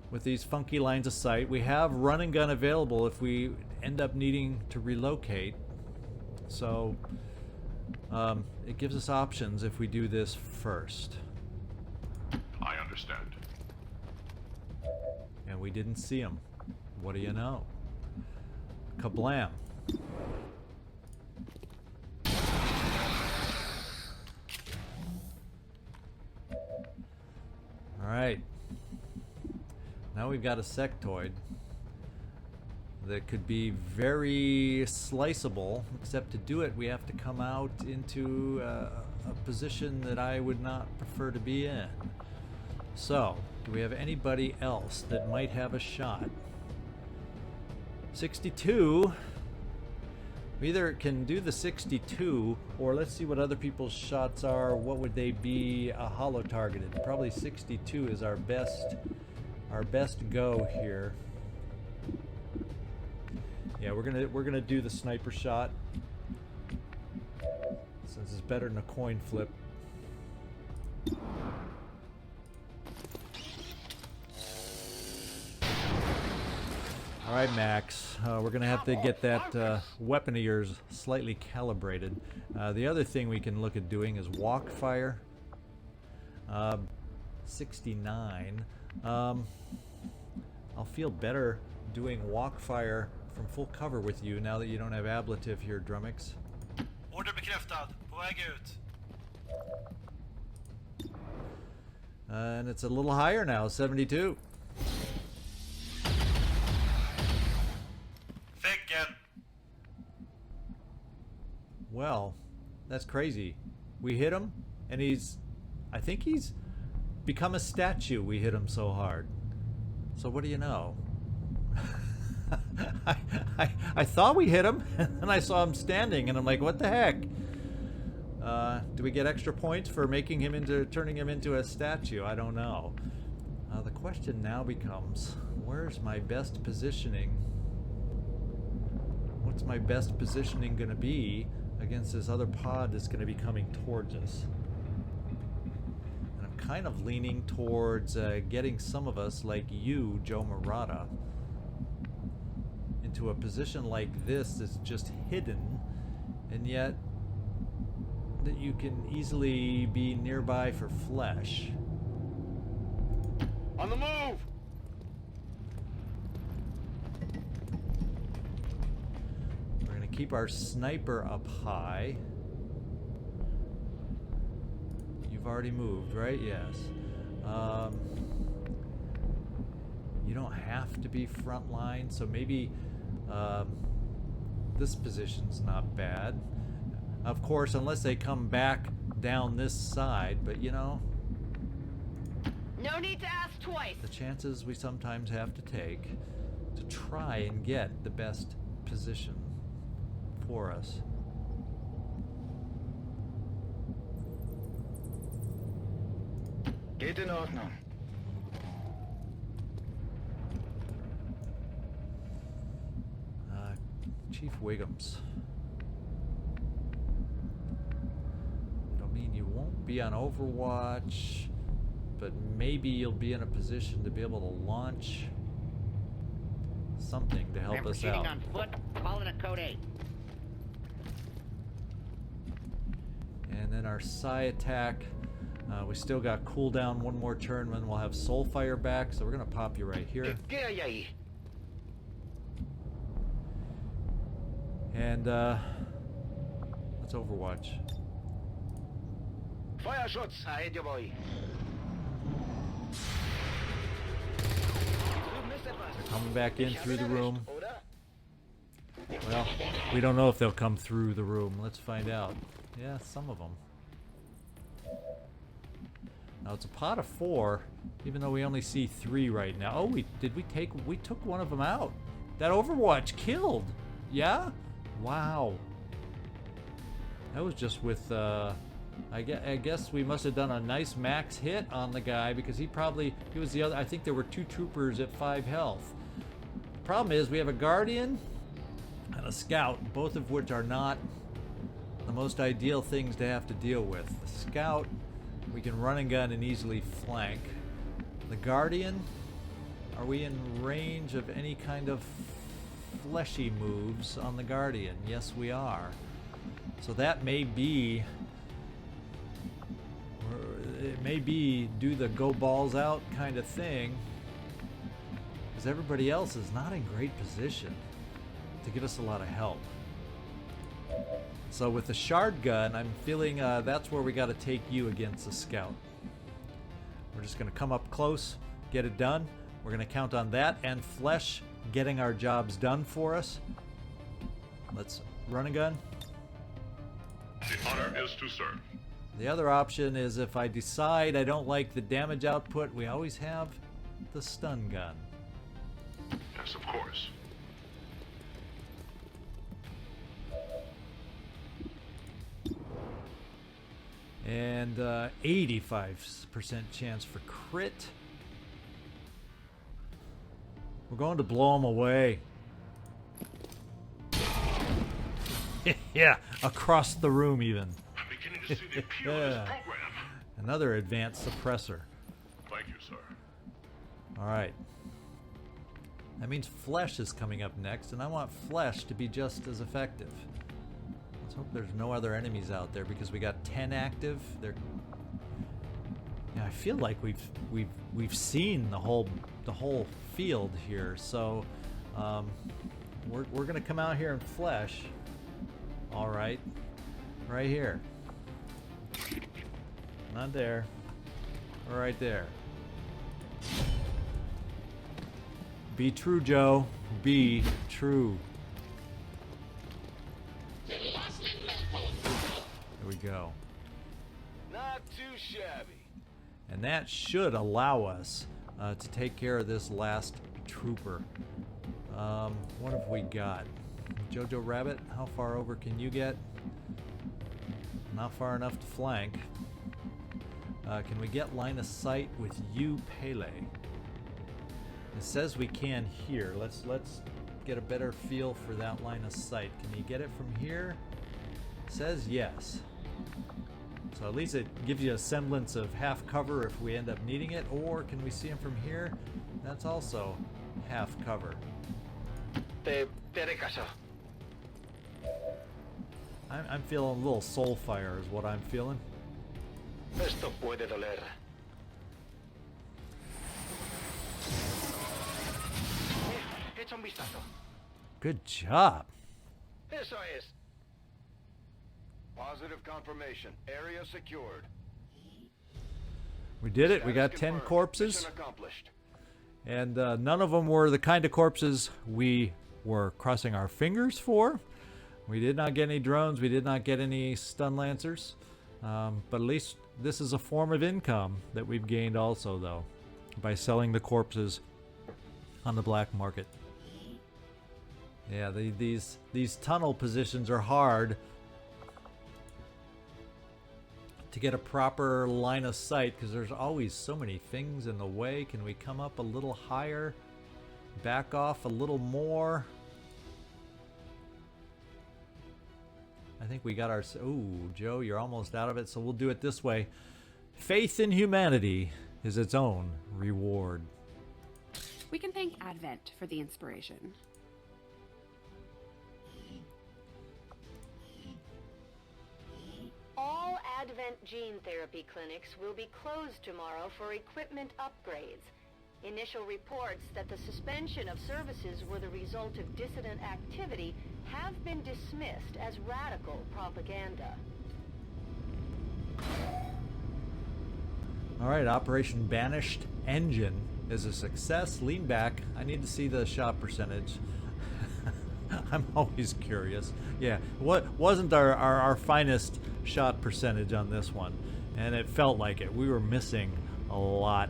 with these funky lines of sight. We have run and gun available if we end up needing to relocate. So it gives us options if we do this first. I understand. And we didn't see him. What do you know? Kablam. Alright. Now we've got a sectoid that could be very sliceable, except to do it we have to come out into a position that I would not prefer to be in. So, do we have anybody else that might have a shot? 62. We either can do the 62, or let's see what other people's shots are. What would they be hollow targeted? Probably 62 is our best go here. Yeah, we're gonna do the sniper shot since it's better than a coin flip. All Alright, Max. We're going to have to get that weapon of yours slightly calibrated. The other thing we can look at doing is walk fire. 69. I'll feel better doing walk fire from full cover with you now that you don't have ablative here, Drumax. Order bekräftad. På väg ut. And it's a little higher now, 72. Fäcken. Well, that's crazy. We hit him, and I think he's become a statue. We hit him so hard. So what do you know? I thought we hit him, and I saw him standing, and I'm like, what the heck? Do we get extra points for turning him into a statue? I don't know. The question now becomes, where's my best positioning? What's my best positioning going to be against this other pod that's going to be coming towards us? And I'm kind of leaning towards getting some of us, like you, Joe Marotto, into a position like this that's just hidden, and yet that you can easily be nearby for flesh. On the move! We're going to keep our sniper up high. You've already moved, right? Yes. You don't have to be front line, so maybe this position's not bad. Of course, unless they come back down this side, but you know, No need to ask twice. the chances we sometimes have to take to try and get the best position for us. Geht in Ordnung. Chief Wiggums. It'll mean you won't be on Overwatch, but maybe you'll be in a position to be able to launch something to help I'm us proceeding out. on foot. Call it a code 8. And then our Psi attack, we still got cooldown one more turn, then we'll have Soulfire back, so we're going to pop you right here. Geh aí. And let's Overwatch. Feuerschutz, ahead your boy. Coming back in through the room. Well, we don't know if they'll come through the room. Let's find out. Yeah, some of them. Now it's a pot of 4, even though we only see 3 right now. Oh, we took one of them out. That Overwatch killed. Yeah? Wow. That was just with I guess we must have done a nice max hit on the guy, because he was the other. I think there were 2 troopers at 5 health. The problem is we have a Guardian and a Scout, both of which are not the most ideal things to have to deal with. The Scout, we can run and gun and easily flank. The Guardian, are we in range of any kind of fleshy moves on the Guardian? Yes, we are. So that may be, it may be do the go balls out kind of thing, because everybody else is not in great position to give us a lot of help. So with the Shard Gun, I'm feeling that's where we got to take you against the Scout. We're just going to come up close, get it done. We're going to count on that and Flesh getting our jobs done for us. Let's run a gun. The honor is to serve. The other option is if I decide I don't like the damage output, we always have the stun gun. Yes, of course. And 85% chance for crit. We're going to blow them away. Yeah, across the room even. I'm beginning to see the appeal of this program. Another advanced suppressor. Thank you, sir. All right. That means flesh is coming up next, and I want flesh to be just as effective. Let's hope there's no other enemies out there because we got 10 active. They're yeah, I feel like we've seen the whole field here, so we're gonna come out here in flesh. All right, right here. Not there. Right there. Be true, Joe. Be true. There we go. Not too shabby. And that should allow us to take care of this last trooper. What have we got? Jojo Rabbit, how far over can you get? Not far enough to flank. Can we get line of sight with you, Pele? It says we can here. Let's get a better feel for that line of sight. Can you get it from here? It says yes. So at least it gives you a semblance of half cover if we end up needing it. Or can we see him from here? That's also half cover. Te haré caso. I'm feeling a little soul fire is what I'm feeling. Esto puede doler. Echa un vistazo. Good job. Eso es. Positive confirmation. Area secured. We did it. We got Status 10 confirmed. corpses. Mission accomplished. And none of them were the kind of corpses we were crossing our fingers for. We did not get any drones. We did not get any stun lancers. But at least this is a form of income that we've gained also, though, by selling the corpses on the black market. Yeah, these tunnel positions are hard to get a proper line of sight because there's always so many things in the way. Can we come up a little higher? Back off a little more? I think we got our... Ooh, Joe, you're almost out of it, so we'll do it this way. Faith in humanity is its own reward. We can thank Advent for the inspiration. All Advent gene therapy clinics will be closed tomorrow for equipment upgrades. Initial reports that the suspension of services were the result of dissident activity have been dismissed as radical propaganda. All right, Operation Banished Engine is a success. Lean back. I need to see the shot percentage. I'm always curious. Yeah, what wasn't our finest shot percentage on this one, and it felt like it. We were missing a lot.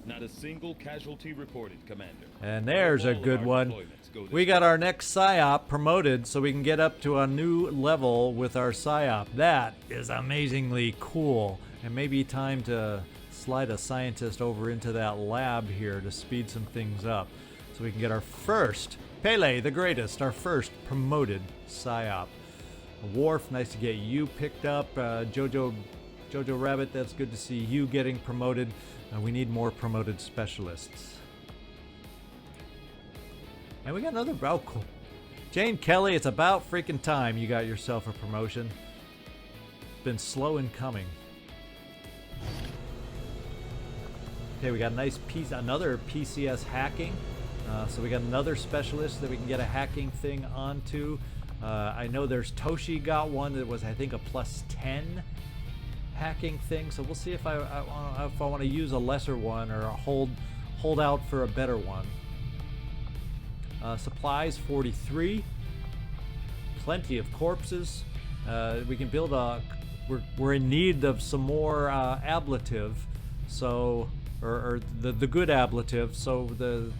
Not a single casualty reported, Commander. And there's a good one. We got our next PSYOP promoted so we can get up to a new level with our PSYOP. That is amazingly cool. And maybe time to slide a scientist over into that lab here to speed some things up so we can get our first, Pele the Greatest, our first promoted PSYOP. Worf, nice to get you picked up. Jojo Rabbit, that's good to see you getting promoted. We need more promoted specialists. And we got another, oh cool. Jane Kelly, it's about freaking time you got yourself a promotion. Been slow in coming. Okay, we got a nice piece, another PCS hacking. So we got another specialist that we can get a hacking thing onto. I know there's Toshi got one that was, I think, a +10 hacking thing. So we'll see if I want to use a lesser one or hold out for a better one. Supplies 43. Plenty of corpses. We can build a. We're in need of some more ablative. So or the good ablative. So the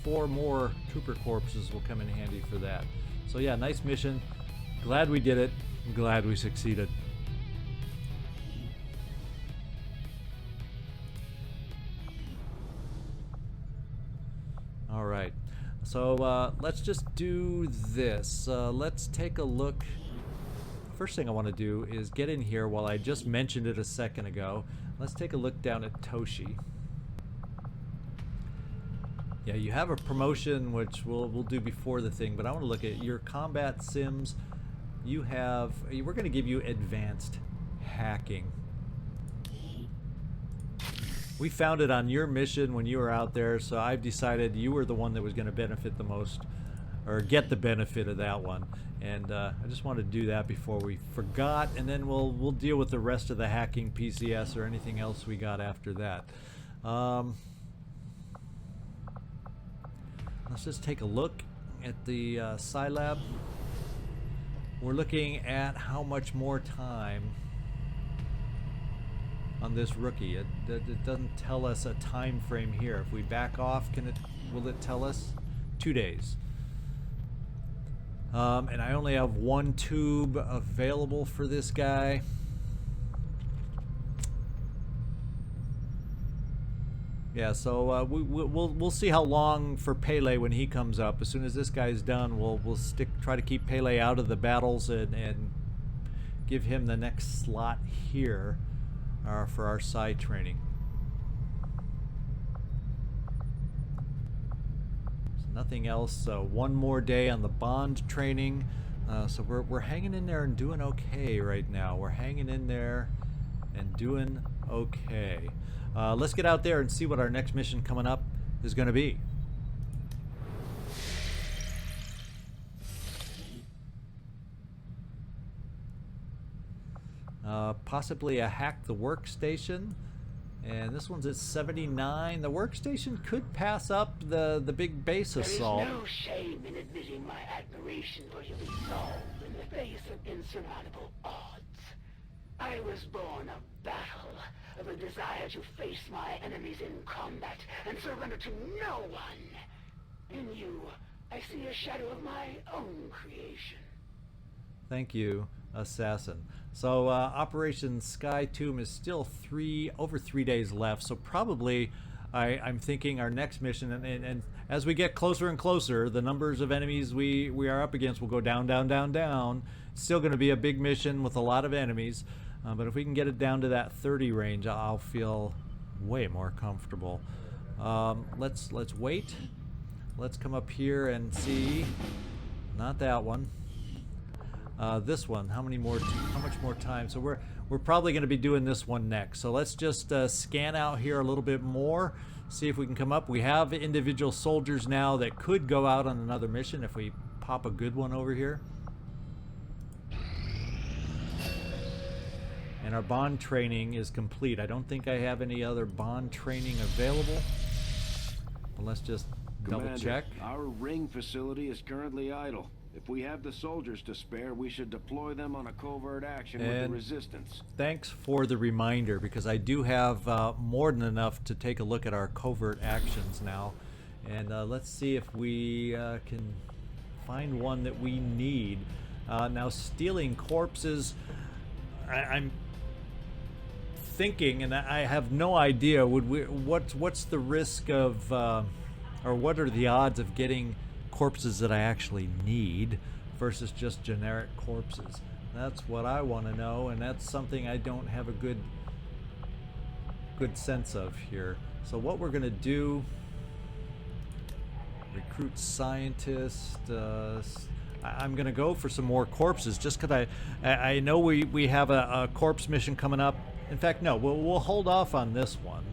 4 more trooper corpses will come in handy for that. So yeah, nice mission. Glad we did it. Glad we succeeded. All right. So let's just do this. Let's take a look. First thing I want to do is get in here while I just mentioned it a second ago. Let's take a look down at Toshi. Yeah, you have a promotion which we'll do before the thing, but I want to look at your combat sims. You have, we're going to give you advanced hacking. We found it on your mission when you were out there, so I've decided you were the one that was going to benefit the most, or get the benefit of that one. And I just wanted to do that before we forgot, and then we'll deal with the rest of the hacking PCS or anything else we got after that. Let's just take a look at the Scilab. We're looking at how much more time on this rookie. It doesn't tell us a time frame here. If we back off, will it tell us? 2 days. And I only have 1 tube available for this guy. Yeah, so we'll see how long for Pele when he comes up. As soon as this guy's done, we'll try to keep Pele out of the battles and give him the next slot here for our side training. Nothing else. 1 more day on the bond training. So we're hanging in there and doing okay right now. We're hanging in there and doing okay. Let's get out there and see what our next mission coming up is going to be. Possibly a hack the workstation. And this one's at 79. The workstation could pass up the big base assault. There is no shame in admitting my admiration for your resolve in the face of insurmountable odds. I was born of battle, of a desire to face my enemies in combat and surrender to no one. In you, I see a shadow of my own creation. Thank you, Assassin. So Operation Sky Tomb is still over 3 days left. So probably I'm thinking our next mission, and as we get closer and closer, the numbers of enemies we are up against will go down, down, down, down. It's still going to be a big mission with a lot of enemies, but if we can get it down to that 30 range, I'll feel way more comfortable. Let's wait. Let's come up here and see. Not that one. This one, how much more time? So we're probably going to be doing this one next. So let's just scan out here a little bit more, see if we can come up. We have individual soldiers now that could go out on another mission if we pop a good one over here. And our bond training is complete. I don't think I have any other bond training available. But let's just double check. Our ring facility is currently idle. If we have the soldiers to spare, we should deploy them on a covert action with the resistance. Thanks for the reminder, because I do have more than enough to take a look at our covert actions now. And let's see if we can find one that we need. Now, stealing corpses, I'm thinking, and I have no idea, what's the risk of, or what are the odds of getting corpses that I actually need versus just generic corpses? That's what I want to know, and that's something I don't have a good sense of here. So what we're going to do, recruit scientist. I'm going to go for some more corpses just because I know we have a corpse mission coming up. In fact, no, we'll hold off on this one.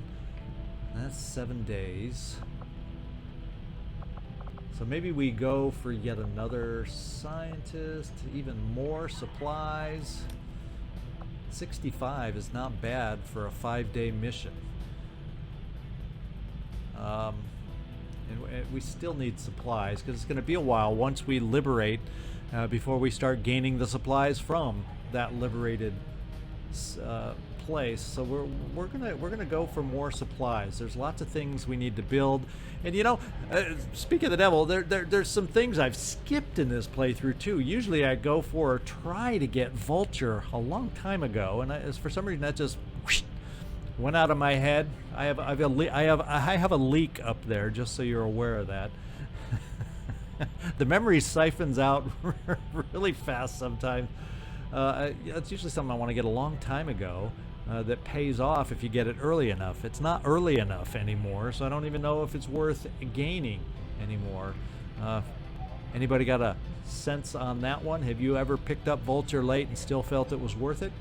That's 7 days. So maybe we go for yet another scientist, even more supplies. 65 is not bad for a 5-day mission. And we still need supplies because it's going to be a while once we liberate before we start gaining the supplies from that liberated place. So we're gonna go for more supplies. There's lots of things we need to build, and you know, speak of the devil, there's some things I've skipped in this playthrough too. Usually I go for or try to get Vulture a long time ago, and for some reason that just went out of my head. I have a leak up there, just so you're aware of that. The memory siphons out really fast sometimes. It's usually something I want to get a long time ago that pays off if you get it early enough. It's not early enough anymore, so I don't even know if it's worth gaining anymore. Anybody got a sense on that one? Have you ever picked up Vulture late and still felt it was worth it?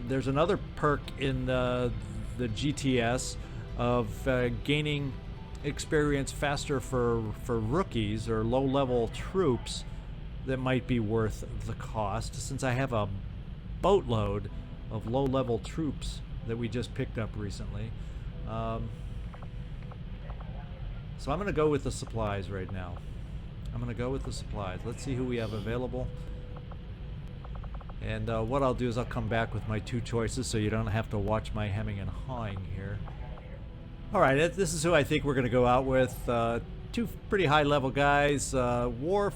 There's another perk in the GTS of gaining experience faster for rookies or low-level troops that might be worth the cost, since I have a boatload of low-level troops that we just picked up recently. So I'm going to go with the supplies right now. Let's see who we have available. And what I'll do is I'll come back with my two choices so you don't have to watch my hemming and hawing here. Alright, this is who I think we're going to go out with. Two pretty high-level guys. Worf,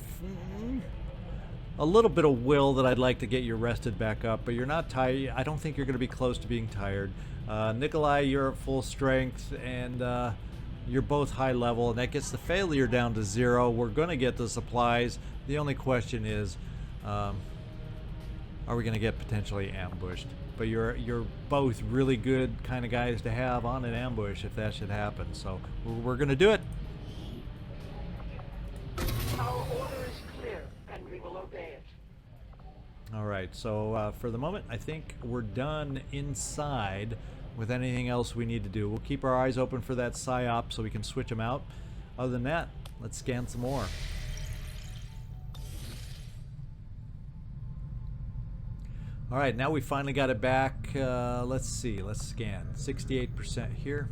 a little bit of will that I'd like to get you rested back up, but you're not tired. I don't think you're going to be close to being tired. Nikolai, you're at full strength, and you're both high level, and that gets the failure down to 0. We're going to get the supplies. The only question is, are we going to get potentially ambushed? But you're both really good kind of guys to have on an ambush if that should happen. So we're going to do it. Our order is clear, and we will obey it. All right. So for the moment, I think we're done inside with anything else we need to do. We'll keep our eyes open for that PSYOP so we can switch them out. Other than that, let's scan some more. All right, now we finally got it back. Let's see, let's scan. 68% here.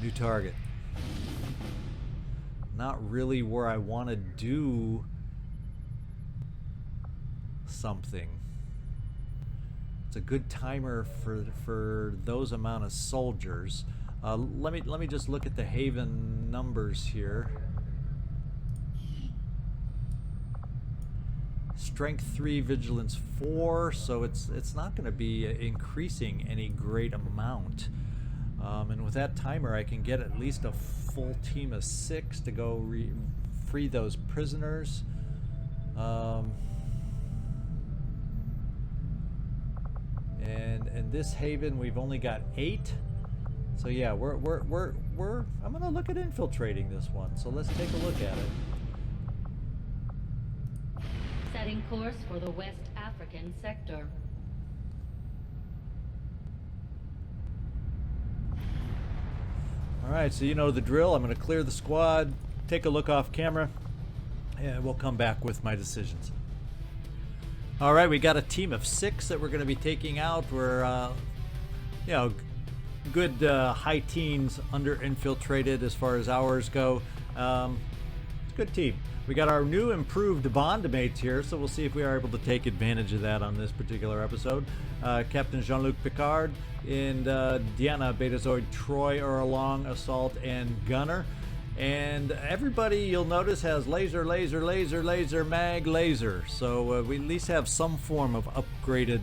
New target. Not really where I want to do something. It's a good timer for those amount of soldiers. Let me just look at the Haven numbers here. Strength 3, Vigilance 4, so it's not going to be increasing any great amount. And with that timer, I can get at least a full team of 6 to go free those prisoners. And this Haven, we've only got 8. So yeah, I'm going to look at infiltrating this one. So let's take a look at it. Setting course for the West African sector. Alright, so you know the drill. I'm going to clear the squad, take a look off camera, and we'll come back with my decisions. Alright, we got a team of 6 that we're going to be taking out. We're, you know, good high teens under infiltrated as far as hours go. It's a good team. We got our new improved bond mates here, so we'll see if we are able to take advantage of that on this particular episode. Captain Jean-Luc Picard and Deanna Betazoid Troy are along, assault and gunner. And everybody, you'll notice, has laser, laser, laser, laser, mag, laser. So we at least have some form of upgraded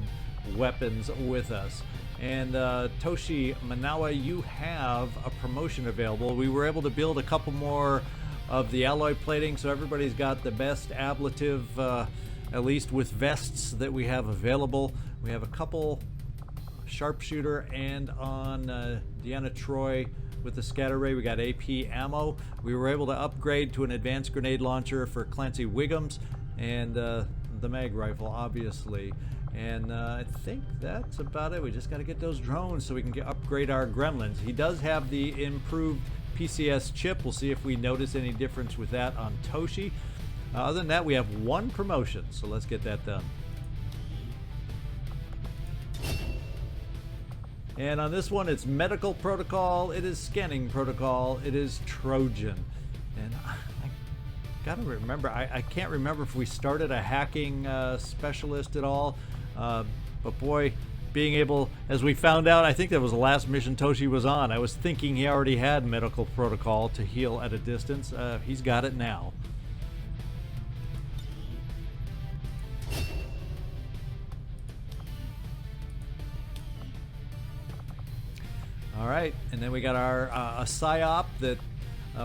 weapons with us. And Toshi Manawa, you have a promotion available. We were able to build a couple more of the alloy plating, so everybody's got the best ablative, at least with vests that we have available. We have a couple sharpshooter, and on Deanna Troy with the scatter ray, we got AP ammo. We were able to upgrade to an advanced grenade launcher for Clancy Wiggums, and the mag rifle, obviously. And I think that's about it. We just got to get those drones so we can upgrade our gremlins. He does have the improved PCS chip. We'll see if we notice any difference with that on Toshi. Other than that, we have one promotion, so let's get that done. And on this one, it's medical protocol, it is scanning protocol, it is Trojan. And I gotta remember, I can't remember if we started a hacking specialist at all, but boy, being able, as we found out, I think that was the last mission Toshi was on. I was thinking he already had medical protocol to heal at a distance. He's got it now. All right, and then we got our a PSYOP that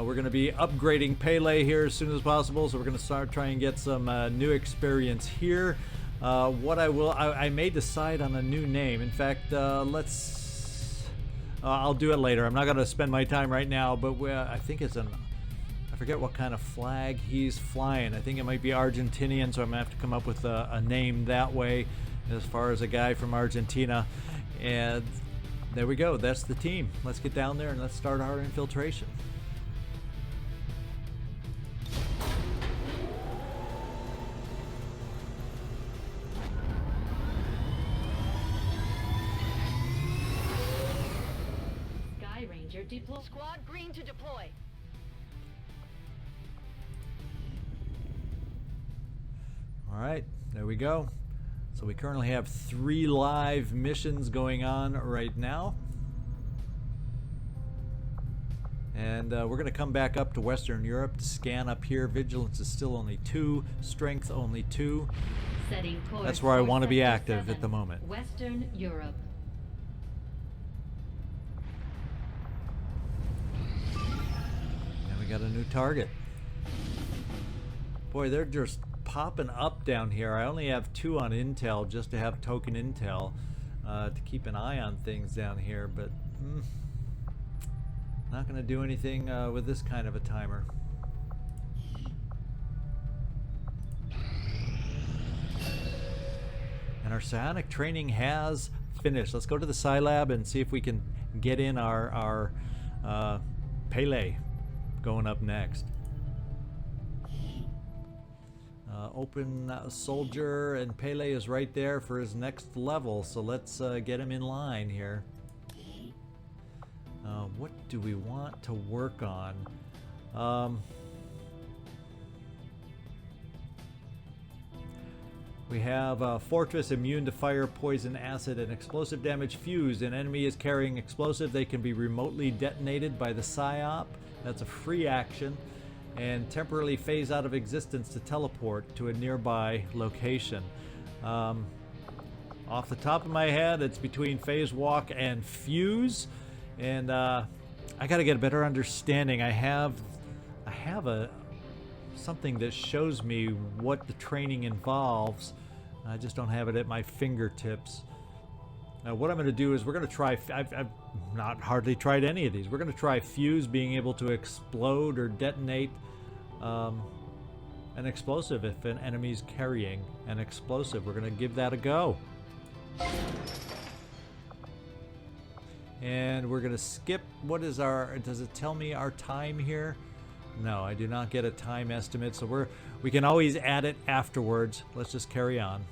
We're going to be upgrading Pele here as soon as possible, so we're going to start trying to get some new experience here. I may decide on a new name. In fact, I'll do it later. I'm not going to spend my time right now, but I think it's I forget what kind of flag he's flying. I think it might be Argentinian, so I'm going to have to come up with a name that way as far as a guy from Argentina. And there we go. That's the team. Let's get down there and let's start our infiltration. Sky Ranger deploy. Squad green to deploy. All right, there we go. So we currently have 3 live missions going on right now. And we're going to come back up to Western Europe to scan up here. Vigilance is still only 2, strength only 2. Setting course. That's where I want to be Sector active 7, at the moment. Western Europe. And we got a new target. Boy, they're just popping up down here. I only have 2 on intel just to have token intel to keep an eye on things down here, but not going to do anything with this kind of a timer. And our psionic training has finished. Let's go to the Psi Lab and see if we can get in our Pele going up next. Open soldier, and Pele is right there for his next level, so let's get him in line here. What do we want to work on? We have Fortress immune to fire, poison, acid, and explosive damage fused. An enemy is carrying explosive. They can be remotely detonated by the PSYOP. That's a free action. And temporarily phase out of existence to teleport to a nearby location. Off the top of my head, it's between phase walk and fuse, and I got to get a better understanding. I have something that shows me what the training involves. I just don't have it at my fingertips. Now, what I'm going to do is we're going to try. I've not hardly tried any of these. We're going to try fuse, being able to explode or detonate an explosive if an enemy's carrying an explosive. We're going to give that a go. And we're going to skip. What is our? Does it tell me our time here? No, I do not get a time estimate. So we can always add it afterwards. Let's just carry on.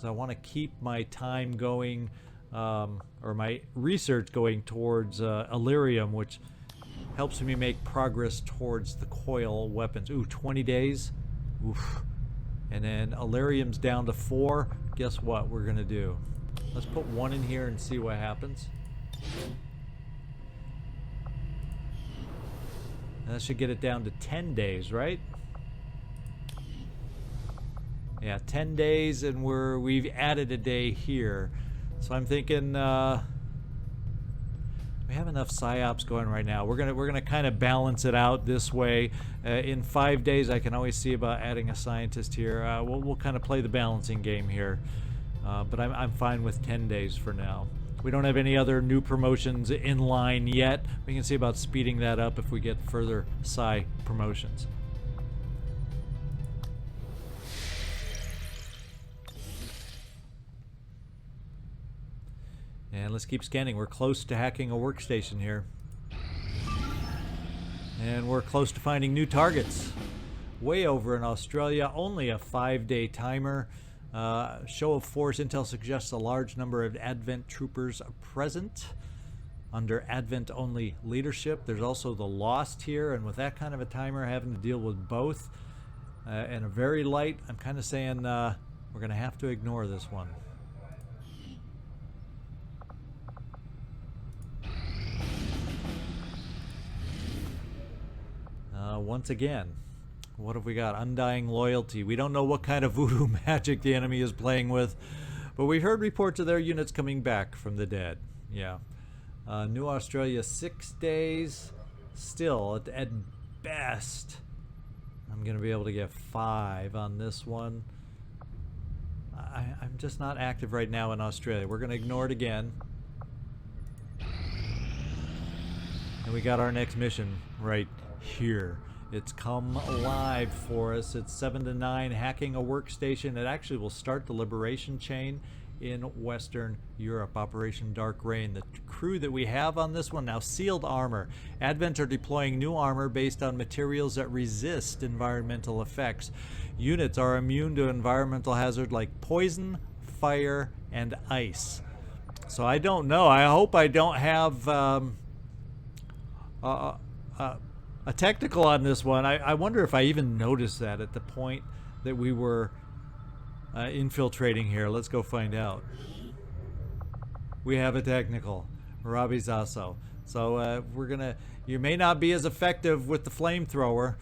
I want to keep my time going, or my research going towards Illyrium, which helps me make progress towards the coil weapons. Ooh, 20 days. Oof. And then Illyrium's down to 4. Guess what we're going to do? Let's put 1 in here and see what happens. And that should get it down to 10 days, right? Yeah, 10 days, and we've added a day here. So I'm thinking we have enough psyops going right now. We're gonna kind of balance it out this way. In 5 days, I can always see about adding a scientist here. We'll kind of play the balancing game here, but I'm fine with 10 days for now. We don't have any other new promotions in line yet. We can see about speeding that up if we get further psi promotions. And let's keep scanning. We're close to hacking a workstation here. And we're close to finding new targets. Way over in Australia, only a 5-day timer. Show of force intel suggests a large number of Advent troopers present under Advent only leadership. There's also the Lost here, and with that kind of a timer, having to deal with both and a very light, I'm kind of saying we're going to have to ignore this one. Once again, what have we got? Undying loyalty. We don't know what kind of voodoo magic the enemy is playing with, but we heard reports of their units coming back from the dead. Yeah. New Australia 6 days. Still, at best, I'm going to be able to get 5 on this one. I'm just not active right now in Australia. We're going to ignore it again. And we got our next mission right here. It's come alive for us. It's 7 to 9, hacking a workstation. It actually will start the liberation chain in Western Europe, Operation Dark Rain. The crew that we have on this one now, sealed armor. Advent are deploying new armor based on materials that resist environmental effects. Units are immune to environmental hazard like poison, fire, and ice. So I don't know. I hope I don't have a technical on this one. I wonder if I even noticed that at the point that we were infiltrating here. Let's go find out. We have a technical. Robbie Zasso. So we're gonna. You may not be as effective with the flamethrower.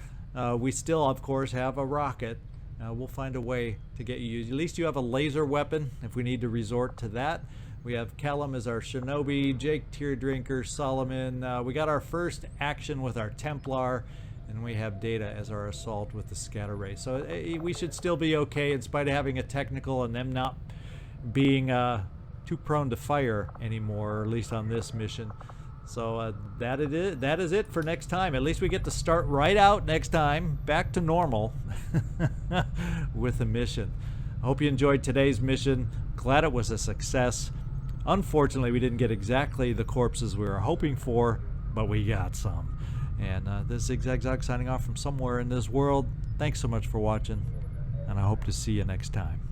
We still, of course, have a rocket. We'll find a way to get you. At least you have a laser weapon if we need to resort to that. We have Callum as our shinobi, Jake Tear Drinker, Solomon. We got our first action with our Templar, and we have Data as our assault with the scatter ray. So we should still be okay in spite of having a technical and them not being too prone to fire anymore, or at least on this mission. So that is it for next time. At least we get to start right out next time, back to normal with the mission. I hope you enjoyed today's mission. Glad it was a success. Unfortunately, we didn't get exactly the corpses we were hoping for, but we got some. And this is ZigZagZog signing off from somewhere in this world. Thanks so much for watching, and I hope to see you next time.